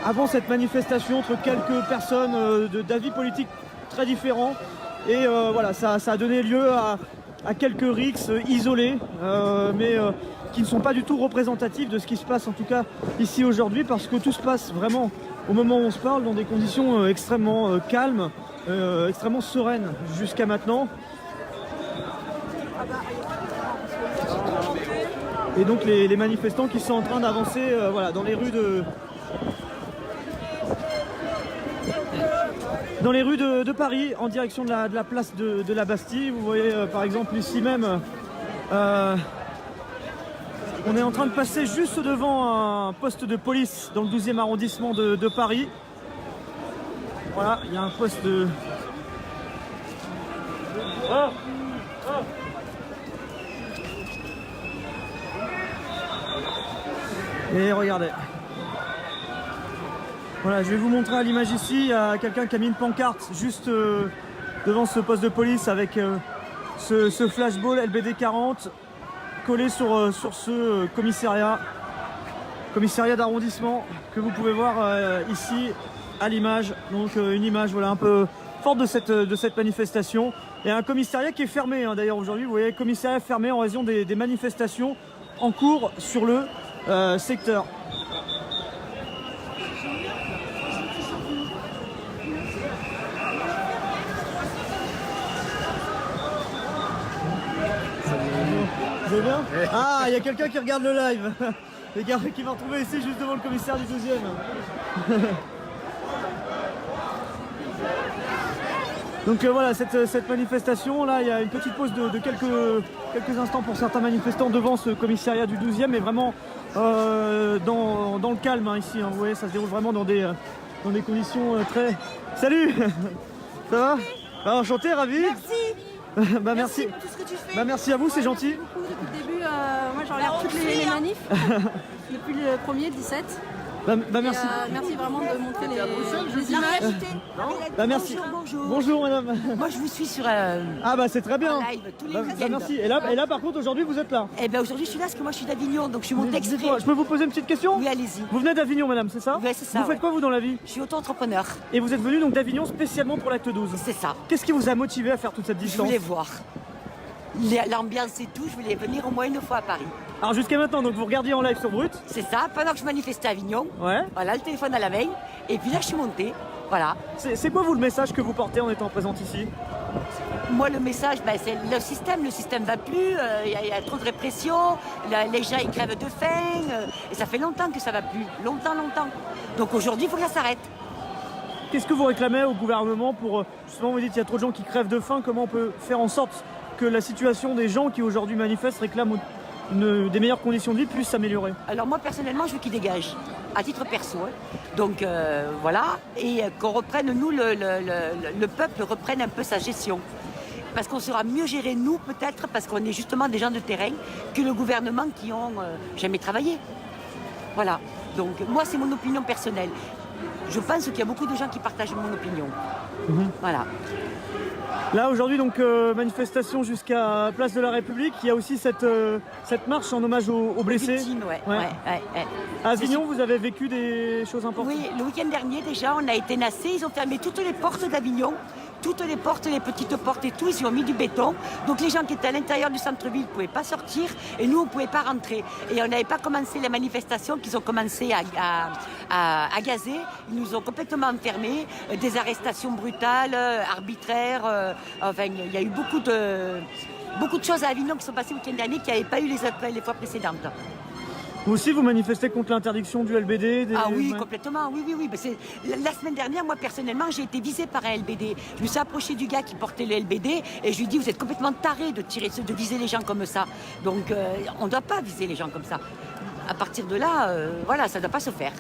avant cette manifestation entre quelques personnes d'avis politiques très différents. Et voilà, ça a donné lieu à quelques rixes isolés, mais qui ne sont pas du tout représentatifs de ce qui se passe en tout cas ici aujourd'hui, parce que tout se passe vraiment au moment où on se parle dans des conditions extrêmement calmes, extrêmement sereines jusqu'à maintenant. Et donc les manifestants qui sont en train d'avancer voilà, dans les rues de Paris, en direction de la place de la Bastille. Vous voyez par exemple ici même, on est en train de passer juste devant un poste de police dans le 12e arrondissement de Paris. Voilà, il y a un poste de... Et regardez. Voilà, je vais vous montrer à l'image ici, il y a quelqu'un qui a mis une pancarte juste devant ce poste de police avec ce flashball LBD 40 collé sur ce commissariat d'arrondissement que vous pouvez voir ici à l'image. Donc une image voilà, un peu forte de cette manifestation. Et un commissariat qui est fermé hein, d'ailleurs aujourd'hui, vous voyez, commissariat fermé en raison des manifestations en cours sur le secteur. Vous allez bien? Ah, il y a quelqu'un qui regarde le live. Les gars qui va retrouver ici juste devant le commissaire du 12e. Donc voilà, cette manifestation, là, il y a une petite pause de quelques instants pour certains manifestants devant ce commissariat du 12e, mais vraiment dans le calme hein, ici. Hein, vous voyez, ça se déroule vraiment dans des conditions très... Salut. Ça va? Bah, enchanté, ravi. Merci. Bah, merci. Pour tout ce que tu fais. Bah, merci à vous, c'est gentil. Depuis le début, moi je regarde toutes les manifs, depuis le premier, le 17. Bah merci. Merci vraiment de montrer les images. Bah merci. Bonjour madame. Moi je vous suis sur ah bah c'est très bien. live tous les bah, merci. Et là par contre aujourd'hui vous êtes là. Eh ben aujourd'hui je suis là parce que moi je suis d'Avignon donc je suis montée exprès. Je peux vous poser une petite question? Oui allez-y. Vous venez d'Avignon madame, c'est ça? Oui c'est ça. Vous faites quoi vous dans la vie? Je suis auto-entrepreneur. Et vous êtes venu donc d'Avignon spécialement pour l'acte 12? C'est ça. Qu'est-ce qui vous a motivé à faire toute cette distance? Je voulais voir l'ambiance et tout, je voulais venir au moins une fois à Paris. Alors jusqu'à maintenant, donc vous regardiez en live sur Brut? C'est ça, pendant que je manifestais à Avignon. Ouais. Voilà, le téléphone à la veille. Et puis là, je suis montée. Voilà. C'est quoi vous le message que vous portez en étant présente ici? Moi, le message, ben, c'est le système va plus, il y a trop de répression, les gens ils crèvent de faim, et ça fait longtemps que ça va plus, longtemps. Donc aujourd'hui, il faut que ça s'arrête. Qu'est-ce que vous réclamez au gouvernement pour, justement vous dites qu'il y a trop de gens qui crèvent de faim, comment on peut faire en sorte que la situation des gens qui aujourd'hui manifestent réclament des meilleures conditions de vie puisse s'améliorer? Alors moi personnellement je veux qu'ils dégagent, à titre perso. Hein. Donc voilà, et qu'on reprenne, nous, le peuple reprenne un peu sa gestion. Parce qu'on sera mieux géré nous peut-être, parce qu'on est justement des gens de terrain, que le gouvernement qui ont jamais travaillé. Voilà, donc moi c'est mon opinion personnelle. Je pense qu'il y a beaucoup de gens qui partagent mon opinion. Voilà. Là aujourd'hui donc manifestation jusqu'à Place de la République, il y a aussi cette marche en hommage aux blessés. Victimes, ouais. À Avignon, vous avez vécu des choses importantes? Oui, le week-end dernier déjà, on a été nassés, ils ont fermé toutes les portes d'Avignon. Toutes les portes, les petites portes et tout, ils ont mis du béton. Donc les gens qui étaient à l'intérieur du centre-ville ne pouvaient pas sortir et nous, on ne pouvait pas rentrer. Et on n'avait pas commencé les manifestations qu'ils ont commencé à gazer. Ils nous ont complètement enfermés, des arrestations brutales, arbitraires. Enfin, il y a eu beaucoup de choses à Avignon qui sont passées le week-end dernier qui n'avaient pas eu les fois précédentes. Vous aussi, vous manifestez contre l'interdiction du LBD? Ah oui, complètement, oui. La semaine dernière, moi, personnellement, j'ai été visée par un LBD. Je me suis approchée du gars qui portait le LBD et je lui ai dit, vous êtes complètement taré de viser les gens comme ça. Donc, on ne doit pas viser les gens comme ça. À partir de là, voilà, ça ne doit pas se faire.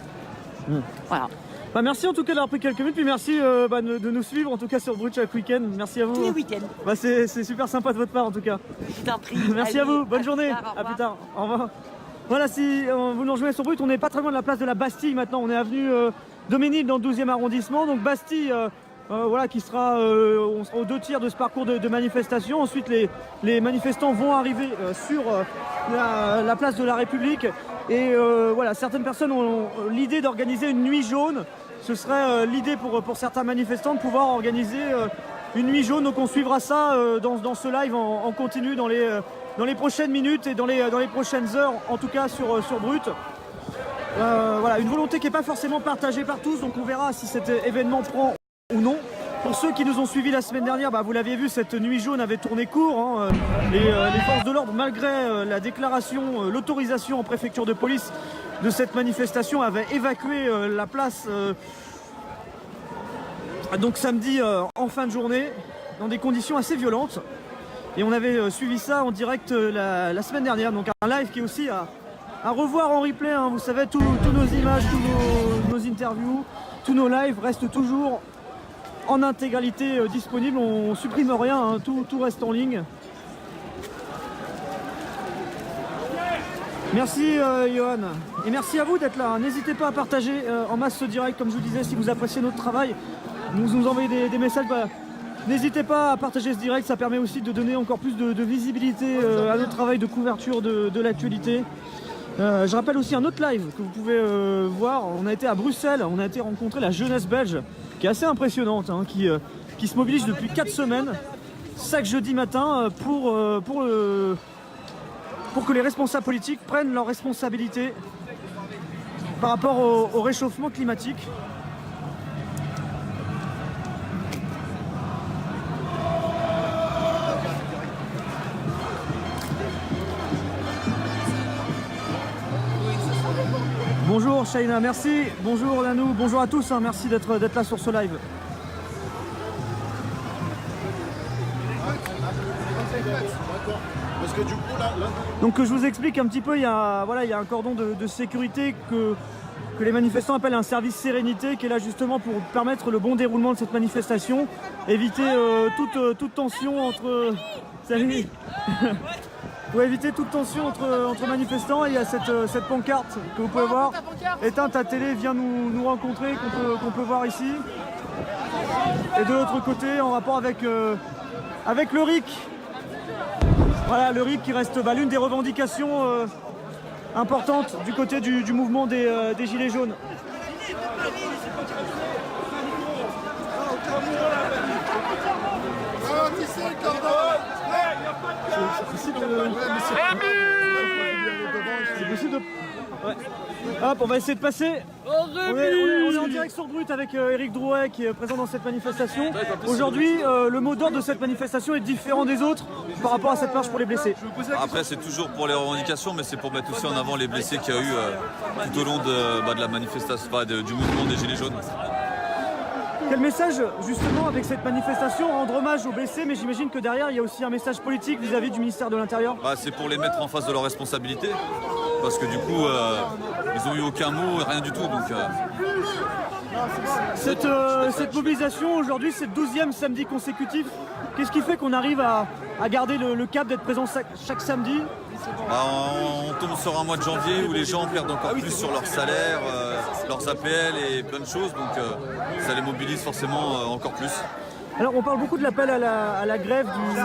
Voilà. Bah merci en tout cas d'avoir pris quelques minutes, puis merci de nous suivre en tout cas sur Brut chaque week-end. Merci à vous. Tous les week-ends. Bah c'est super sympa de votre part en tout cas. Je t'en prie. Merci allez, à vous, bonne journée. À plus tard. Au revoir. Voilà, si vous nous rejoignez sur Brut, on n'est pas très loin de la place de la Bastille maintenant. On est avenue Doménil dans le 12e arrondissement. Donc Bastille, voilà, qui sera, on sera aux 2 tiers de ce parcours de manifestation. Ensuite, les manifestants vont arriver sur la place de la République. Et voilà, certaines personnes ont l'idée d'organiser une nuit jaune. Ce serait l'idée pour certains manifestants de pouvoir organiser une nuit jaune. Donc on suivra ça dans ce live en continu dans les prochaines minutes et dans les prochaines heures, en tout cas sur Brut. Voilà, une volonté qui n'est pas forcément partagée par tous, donc on verra si cet événement prend ou non. Pour ceux qui nous ont suivis la semaine dernière, vous l'aviez vu, cette nuit jaune avait tourné court. Hein. Les forces de l'ordre, malgré la déclaration, l'autorisation en préfecture de police de cette manifestation, avaient évacué la place donc samedi en fin de journée, dans des conditions assez violentes. Et on avait suivi ça en direct la semaine dernière, donc un live qui est aussi à revoir en replay. Hein. Vous savez, tous nos images, tous nos interviews, tous nos lives restent toujours en intégralité disponibles. On supprime rien, hein. Tout reste en ligne. Merci Johan. Et merci à vous d'être là. N'hésitez pas à partager en masse ce direct, comme je vous disais, si vous appréciez notre travail. Nous envoyez des messages. Voilà. N'hésitez pas à partager ce direct, ça permet aussi de donner encore plus de visibilité à notre travail de couverture de l'actualité. Je rappelle aussi un autre live que vous pouvez voir. On a été à Bruxelles, on a été rencontrer la jeunesse belge, qui est assez impressionnante, hein, qui se mobilise depuis 4 semaines, chaque jeudi matin, pour que les responsables politiques prennent leurs responsabilités par rapport au réchauffement climatique. Bonjour Shaina, merci. Bonjour Nanou, bonjour à tous, hein, merci d'être là sur ce live. Donc je vous explique un petit peu, il y a un cordon de sécurité que les manifestants appellent un service sérénité, qui est là justement pour permettre le bon déroulement de cette manifestation, éviter toute tension entre... Pour éviter toute tension entre manifestants. Et il y a cette pancarte que vous pouvez voir. Éteins ta télé, viens nous rencontrer, qu'on peut voir ici. Et de l'autre côté, en rapport avec le RIC. Voilà, le RIC qui reste l'une des revendications importantes du côté du mouvement des Gilets jaunes. C'est possible de... Ouais. Hop, on va essayer de passer. On est en direct sur Brut avec Éric Drouet qui est présent dans cette manifestation. Aujourd'hui, le mot d'ordre de cette manifestation est différent des autres par rapport à cette marche pour les blessés. Après, c'est toujours pour les revendications, mais c'est pour mettre aussi en avant les blessés qu'il y a eu tout au long de la manifestation, du mouvement des Gilets jaunes. Quel message, justement, avec cette manifestation, rendre hommage aux blessés, mais j'imagine que derrière, il y a aussi un message politique vis-à-vis du ministère de l'Intérieur? C'est pour les mettre en face de leurs responsabilités, parce que du coup, ils n'ont eu aucun mot, rien du tout. Donc, Cette mobilisation, aujourd'hui, c'est le 12e samedi consécutif. Qu'est-ce qui fait qu'on arrive à garder le cap d'être présent chaque samedi? On tombe sur un mois de janvier où les gens perdent encore plus sur leur salaire, leurs APL et plein de choses, donc ça les mobilise forcément encore plus. Alors on parle beaucoup de l'appel à la grève du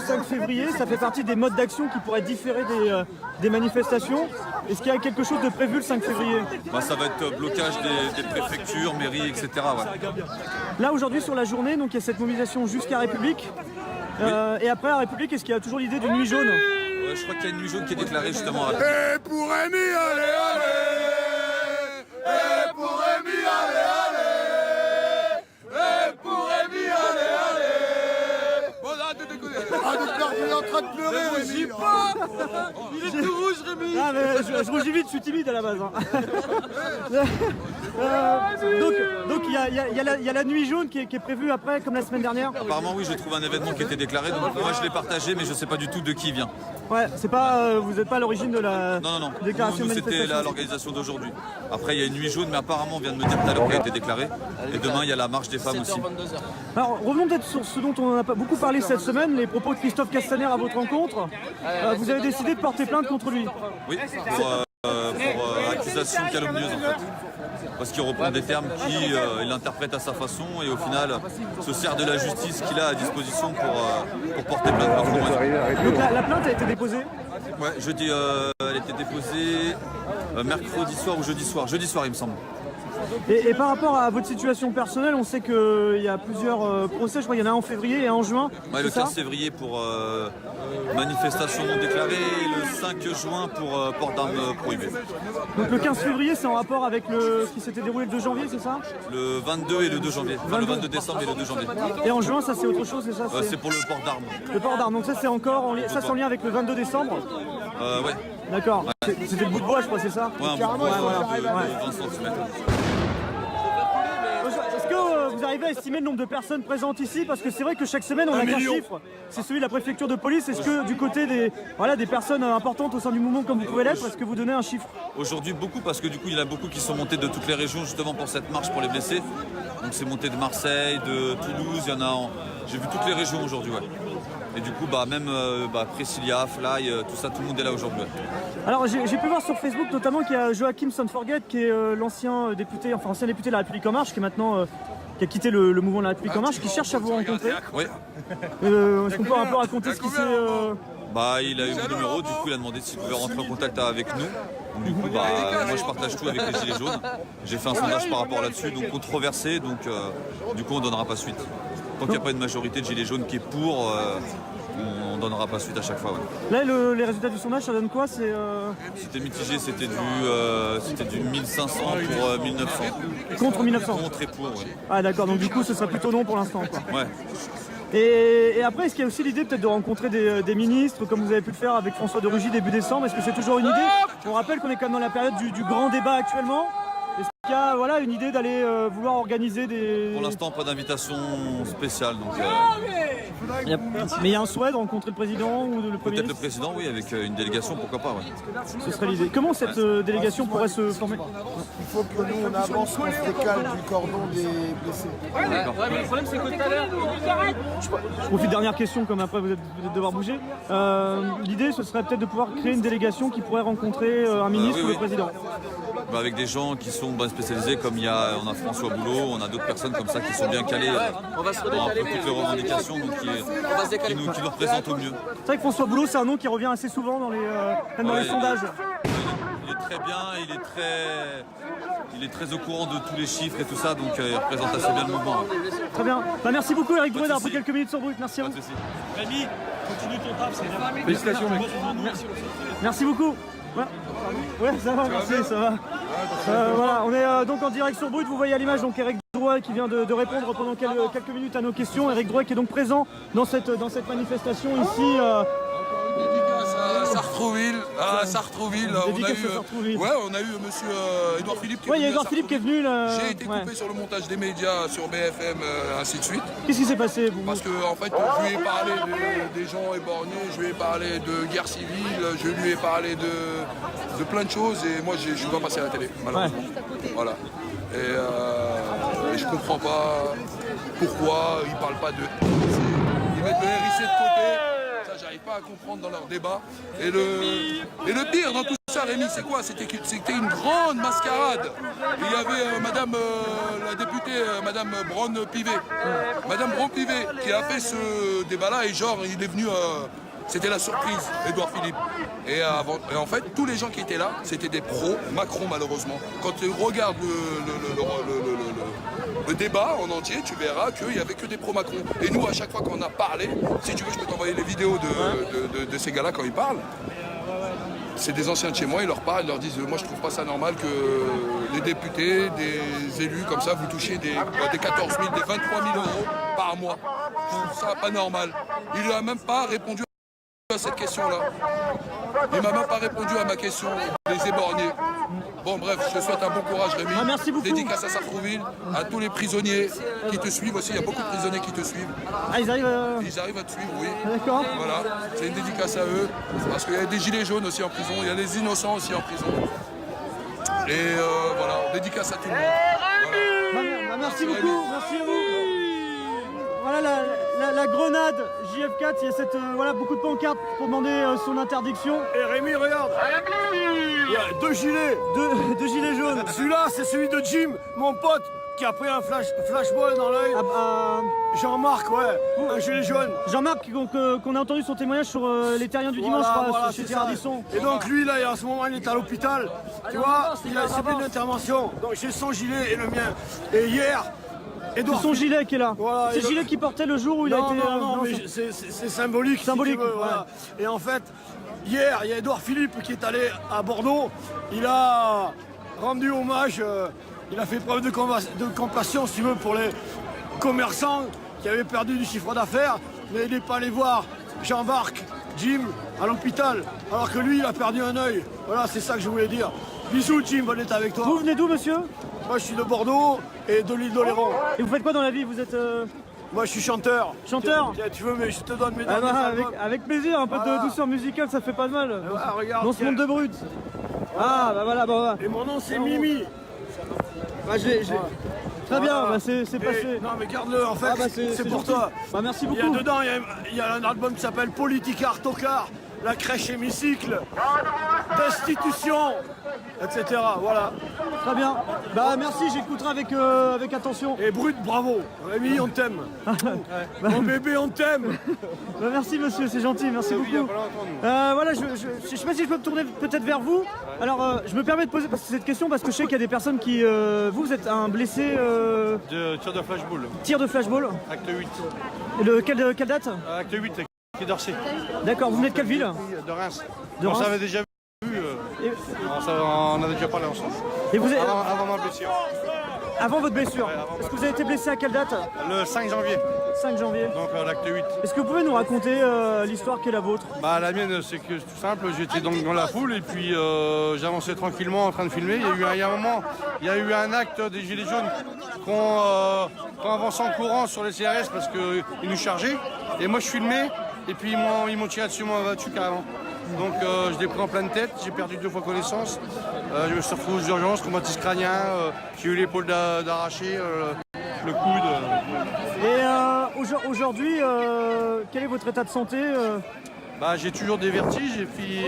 5 février, ça fait partie des modes d'action qui pourraient différer des manifestations. Est-ce qu'il y a quelque chose de prévu le 5 février? Ça va être blocage des préfectures, mairies, etc. Ouais. Là aujourd'hui sur la journée, donc il y a cette mobilisation jusqu'à République. Et après à République, est-ce qu'il y a toujours l'idée d'une nuit jaune? Je crois qu'il y a une nuit jaune qui est déclarée justement à... Et pour Rémi, allez, allez! Et pour Rémi, allez, allez! Et pour Rémi, allez, allez! Bon, arrête de déconner! Il est en train de pleurer, Rémi! Il est tout rouge, Rémi! Ah, mais je rougis vite, je suis timide à la base. Donc il y a la nuit jaune qui est prévue après, comme la semaine dernière. Apparemment oui, je trouve un événement qui était déclaré, donc moi je l'ai partagé, mais je ne sais pas du tout de qui il vient. Ouais, c'est pas, vous n'êtes pas à l'origine de la déclaration nous, de manifestation. c'était l'organisation d'aujourd'hui. Après il y a une nuit jaune, mais apparemment on vient de me dire tout à l'heure qu'elle a été déclarée. Et demain il y a la marche des femmes aussi. Alors revenons peut-être sur ce dont on a beaucoup parlé cette semaine, les propos de Christophe Castaner à votre rencontre. Vous avez décidé de porter plainte contre lui. Oui, pour accusation calomnieuse en fait. Parce qu'il reprend des termes qu'il interprète à sa façon et au final se sert de la justice qu'il a à disposition pour porter plainte contre moi. Donc la plainte a été déposée? Ouais, jeudi, elle était déposée mercredi soir ou jeudi soir il me semble. Et par rapport à votre situation personnelle, on sait qu'il y a plusieurs procès, je crois qu'il y en a un en février et un en juin. Ouais, le 15 février pour manifestation non déclarée et le 5 juin pour port d'armes prohibées. Donc le 15 février, c'est en rapport avec ce qui s'était déroulé le 2 janvier, c'est ça? Le 22 et le 2 janvier, enfin le 22 décembre et le 2 janvier. Et en juin, ça c'est autre chose, c'est ça? C'est pour le port d'armes. Le port d'armes, donc ça c'est encore ça c'est en lien avec le 22 décembre? Ouais. D'accord, ouais. C'était le bout de bois je crois, c'est ça? Ouais, un bout de bois de 20 cm. Est-ce que vous arrivez à estimer le nombre de personnes présentes ici? Parce que c'est vrai que chaque semaine, on a qu'un chiffre. C'est celui de la préfecture de police. Est-ce que du côté des personnes importantes au sein du mouvement, comme vous pouvez l'être, est-ce que vous donnez un chiffre? Aujourd'hui, beaucoup, parce que du coup, il y en a beaucoup qui sont montés de toutes les régions justement pour cette marche pour les blessés. Donc c'est monté de Marseille, de Toulouse, il y en a j'ai vu toutes les régions aujourd'hui, ouais. Et du coup, même Priscilla, Fly, tout ça, tout le monde est là aujourd'hui. Ouais. Alors j'ai pu voir sur Facebook notamment qu'il y a Joachim Sonforget qui est l'ancien député, ancien député de la République En Marche, qui est maintenant qui a quitté le mouvement de la République En Marche, qui cherche à vous rencontrer. Oui. Est-ce qu'on peut un peu raconter ce qui s'est... Il a eu mon numéro, du coup il a demandé s'il pouvait rentrer en contact avec nous. Donc, du coup, moi je partage tout avec les Gilets jaunes. J'ai fait un sondage par rapport là-dessus, donc controversé, donc du coup on donnera pas suite. Tant qu'il n'y a pas une majorité de Gilets jaunes qui est pour, on donnera pas suite à chaque fois. Ouais. Là, les résultats du sondage, ça donne quoi? C'était mitigé, c'était du 1500 pour 1900. Contre 1900? Contre et pour, ouais. Ah d'accord, donc du coup ce serait plutôt non pour l'instant. Ouais. Et après, est-ce qu'il y a aussi l'idée peut-être de rencontrer des ministres, comme vous avez pu le faire avec François de Rugy début décembre? Est-ce que c'est toujours une idée? On rappelle qu'on est quand même dans la période du grand débat actuellement. Est-ce qu'il y a une idée d'aller vouloir organiser des... Pour l'instant, pas d'invitation spéciale. Donc, mais il y a un souhait de rencontrer le président ou le Premier ministre? Peut-être le président, oui, avec une délégation, pourquoi pas. Ouais. Ce serait l'idée. Comment cette délégation pourrait se former? Il faut que nous, on avance, qu'on se décale du cordon des blessés. Ouais, mais le problème, c'est que tout à l'heure... Je profite, dernière question, comme après vous êtes devoir bouger. L'idée, ce serait peut-être de pouvoir créer une délégation qui pourrait rencontrer un ministre ou le président. Avec des gens qui sont spécialisés, comme on a François Boulot, on a d'autres personnes comme ça qui sont bien calées dans un peu toutes les revendications, donc qui nous représentent au mieux. C'est vrai que François Boulot, c'est un nom qui revient assez souvent dans les sondages. Il est très bien, il est très au courant de tous les chiffres et tout ça, donc il représente assez bien le mouvement. Très bien. Merci beaucoup Eric Drouet d'avoir pris quelques minutes sur Brut. Merci à vous. Rémi, continue ton taf, c'est bien. Félicitations mec. Merci beaucoup. Ouais, ça va, merci, ça va. Voilà, on est donc en direct sur Brut, vous voyez à l'image donc Eric Drouet qui vient de répondre pendant quelques minutes à nos questions. Eric Drouet qui est donc présent dans cette manifestation ici. Sartrouville, on a eu monsieur Édouard Philippe qui est venu. J'ai été coupé sur le montage des médias, sur BFM, ainsi de suite. Qu'est-ce qui s'est passé Parce que en fait, je lui ai parlé des gens éborgnés, je lui ai parlé de guerre civile, je lui ai parlé de plein de choses et moi je ne suis pas passé à la télé, malheureusement. Voilà. Et je comprends pas pourquoi ils parlent pas de... Ils mettent le RIC de côté. J'arrive pas à comprendre dans leur débat. Et le pire dans tout ça, Rémi, c'est quoi? C'était une grande mascarade. Il y avait madame la députée, madame Braun-Pivet. Madame Braun-Pivet qui a fait ce débat-là et genre il est venu... C'était la surprise, Édouard Philippe. Et en fait, tous les gens qui étaient là, c'était des pros Macron, malheureusement. Quand tu regardes le débat en entier, tu verras qu'il n'y avait que des pros Macron. Et nous, à chaque fois qu'on a parlé, si tu veux, je peux t'envoyer les vidéos de ces gars-là quand ils parlent. C'est des anciens de chez moi, ils leur parlent, ils leur disent moi je trouve pas ça normal que les députés, des élus comme ça, vous touchiez des 14 000, des 23 000 euros par mois. Je trouve ça pas normal. Il n'a même pas répondu à cette question-là. Il m'a même pas répondu à ma question des éborgnés. Bon bref, je te souhaite un bon courage Rémi. Merci beaucoup. Dédicace à Sartrouville, à tous les prisonniers qui te suivent aussi, il y a beaucoup de prisonniers qui te suivent. Ah ils arrivent à te suivre, oui. D'accord. Voilà, c'est une dédicace à eux, parce qu'il y a des gilets jaunes aussi en prison, il y a des innocents aussi en prison. Et voilà, dédicace à tout le monde. Voilà. Merci beaucoup, merci à vous. Voilà la grenade JF4, il y a beaucoup de pancartes pour demander son interdiction. Et Rémi, regarde, il y a deux gilets. Deux gilets jaunes. Celui-là, c'est celui de Jim, mon pote, qui a pris un flashball dans l'œil. Jean-Marc, un gilet jaune. Jean-Marc, qu'on a entendu son témoignage sur les terriens du dimanche, chez Thierry-Ardisson. Et donc lui, là, en ce moment, il est à l'hôpital. Tu vois, il a subi une intervention. Donc j'ai son gilet et le mien. Et hier... C'est son gilet qui est là. Voilà, c'est le gilet qu'il portait le jour où il a été... Non, mais c'est symbolique. Symbolique, si voilà. Et en fait, hier, il y a Édouard Philippe qui est allé à Bordeaux. Il a rendu hommage, il a fait preuve de compassion, si tu veux, pour les commerçants qui avaient perdu du chiffre d'affaires. Mais il n'est pas allé voir Jean-Marc, Jim, à l'hôpital, alors que lui, il a perdu un œil. Voilà, c'est ça que je voulais dire. Bisous, Jim, bonne être avec toi. Vous venez d'où, monsieur? Moi, je suis de Bordeaux et de l'île d'Oléron. Et vous faites quoi dans la vie? Vous êtes... Moi, je suis chanteur. Chanteur? Tiens, tu veux, mais je te donne mes Ah derniers bah, albums. avec plaisir, un peu de douceur musicale, ça fait pas de mal. Regarde, Dans ce monde de brut. Ah bah voilà, bah. Et mon nom, c'est Mimi. Bah, Très bien, bah, c'est passé. Non, mais garde-le, en fait, Ah bah, c'est pour gentil. toi. Bah, merci beaucoup. Il y a dedans, il y a un album qui s'appelle Politicard Tocard, La crèche hémicycle, Destitution, etc. Voilà. Très bien. Bah merci, j'écouterai avec attention. Et Brut, bravo. Rémi, on t'aime. Mon bébé, on t'aime. Bah, merci monsieur, c'est gentil, merci beaucoup. Voilà, je sais pas si je peux me tourner peut-être vers vous. Alors, je me permets de poser cette question parce que je sais qu'il y a des personnes qui... vous êtes un blessé... De tir de flashball. Tir de flashball. Acte 8. Et quelle date? Acte 8, qui d'Orsay. D'accord, vous venez de quelle ville? De Reims. De On Reims. s'avait déjà vu, on avait déjà parlé ensemble. Et vous êtes... avant ma blessure. Avant votre blessure. Est-ce que vous avez été blessé à quelle date? Le 5 janvier. 5 janvier. Donc l'acte 8. Est-ce que vous pouvez nous raconter l'histoire qui est la vôtre? Bah, la mienne, c'est que tout simple, j'étais donc dans la foule et puis j'avançais tranquillement en train de filmer. Il y a un moment, il y a eu un acte des Gilets jaunes qu'on avançait en courant sur les CRS parce qu'ils nous chargeaient. Et moi, je filmais et puis ils m'ont tiré dessus, moi, dessus carrément. Donc je l'ai pris en pleine tête, j'ai perdu 2 fois connaissance. Je me suis retrouvé aux urgences, traumatisme crânien, j'ai eu l'épaule d'arraché, le coude. Et aujourd'hui, quel est votre état de santé? Bah, j'ai toujours des vertiges, j'ai fait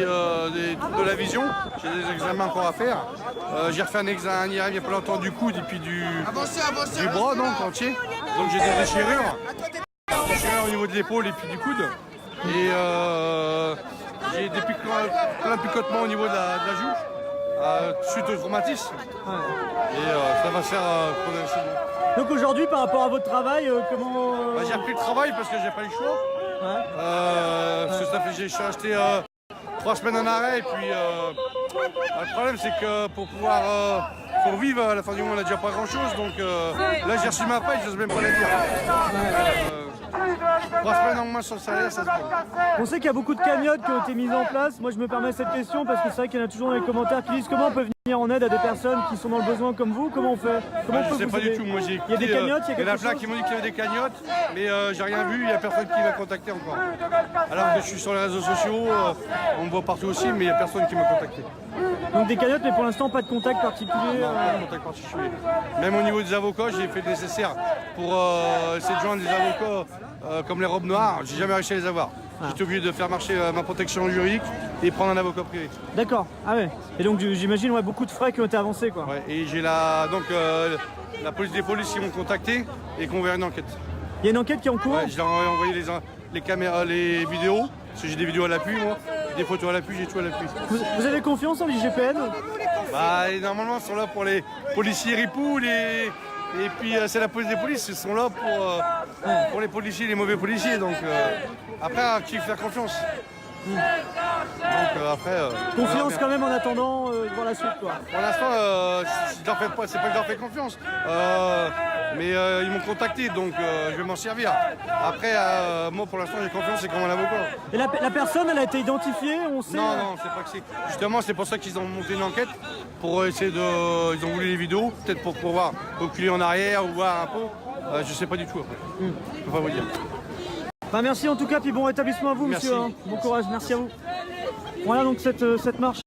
des troubles de la vision, j'ai des examens encore à faire. J'ai refait un examen il y a pas longtemps du coude et puis du bras donc entier. Donc j'ai des déchirures au niveau de l'épaule et puis du coude. Et j'ai plein de picotements au niveau de la joue, suite au traumatisme. Et ça va se faire progressivement. Donc aujourd'hui, par rapport à votre travail, comment... Bah, j'ai repris le travail parce que j'ai pas eu le choix. Parce que j'ai resté 3 semaines en arrêt et puis le problème c'est que pour pouvoir pour vivre à la fin du mois on n'a déjà pas grand chose donc là j'ai reçu ma paye, j'ose même pas la dire. 3 semaines en moins sur le salaire, ça se prend. On sait qu'il y a beaucoup de cagnottes qui ont été mises en place. Moi je me permets cette question parce que c'est vrai qu'il y en a toujours dans les commentaires qui disent comment on peut venir en aide à des personnes qui sont dans le besoin comme vous. Comment on fait? Comment on Je peut sais vous pas aider? du tout, moi j'ai Il y a des cagnottes, il y en a plein qui m'ont dit qu'il y avait des cagnottes, mais j'ai rien vu, il n'y a personne qui m'a contacté encore. Alors que je suis sur les réseaux sociaux, on me voit partout aussi, mais il n'y a personne qui m'a contacté. Donc des cagnottes, mais pour l'instant pas de contact particulier. Non, pas de contact particulier. Même au niveau des avocats, j'ai fait le nécessaire pour essayer de joindre des avocats comme les robes noires. J'ai jamais réussi à les avoir. J'étais obligé de faire marcher ma protection juridique et prendre un avocat privé. D'accord. Ah ouais. Et donc j'imagine beaucoup de frais qui ont été avancés quoi. Ouais, et j'ai la police des polices qui m'ont contacté et qui ont ouvert une enquête. Il y a une enquête qui est en cours? Ouais, j'ai envoyé les caméras, les vidéos, parce que j'ai des vidéos à l'appui moi, des photos à l'appui, j'ai tout à l'appui. Vous avez confiance en l'IGPN? Bah normalement ils sont là pour les policiers ripoux, et puis c'est la police des polices, ils sont là pour les policiers, les mauvais policiers, donc après à qui faire confiance. Donc après... Confiance quand même en attendant de voir la suite quoi. Pour l'instant, c'est pas que je leur fais confiance, mais ils m'ont contacté donc je vais m'en servir. Après, moi pour l'instant j'ai confiance, c'est comme un avocat. Et la personne, elle a été identifiée, on sait? Non, c'est pas que c'est... Justement, c'est pour ça qu'ils ont monté une enquête, pour essayer de... Ils ont voulu les vidéos, peut-être pour pouvoir reculer en arrière ou voir un peu. Je sais pas du tout après. Je peux pas vous dire. Bah merci en tout cas, puis bon rétablissement à vous Merci. monsieur. Bon courage, merci à vous. Voilà donc cette marche.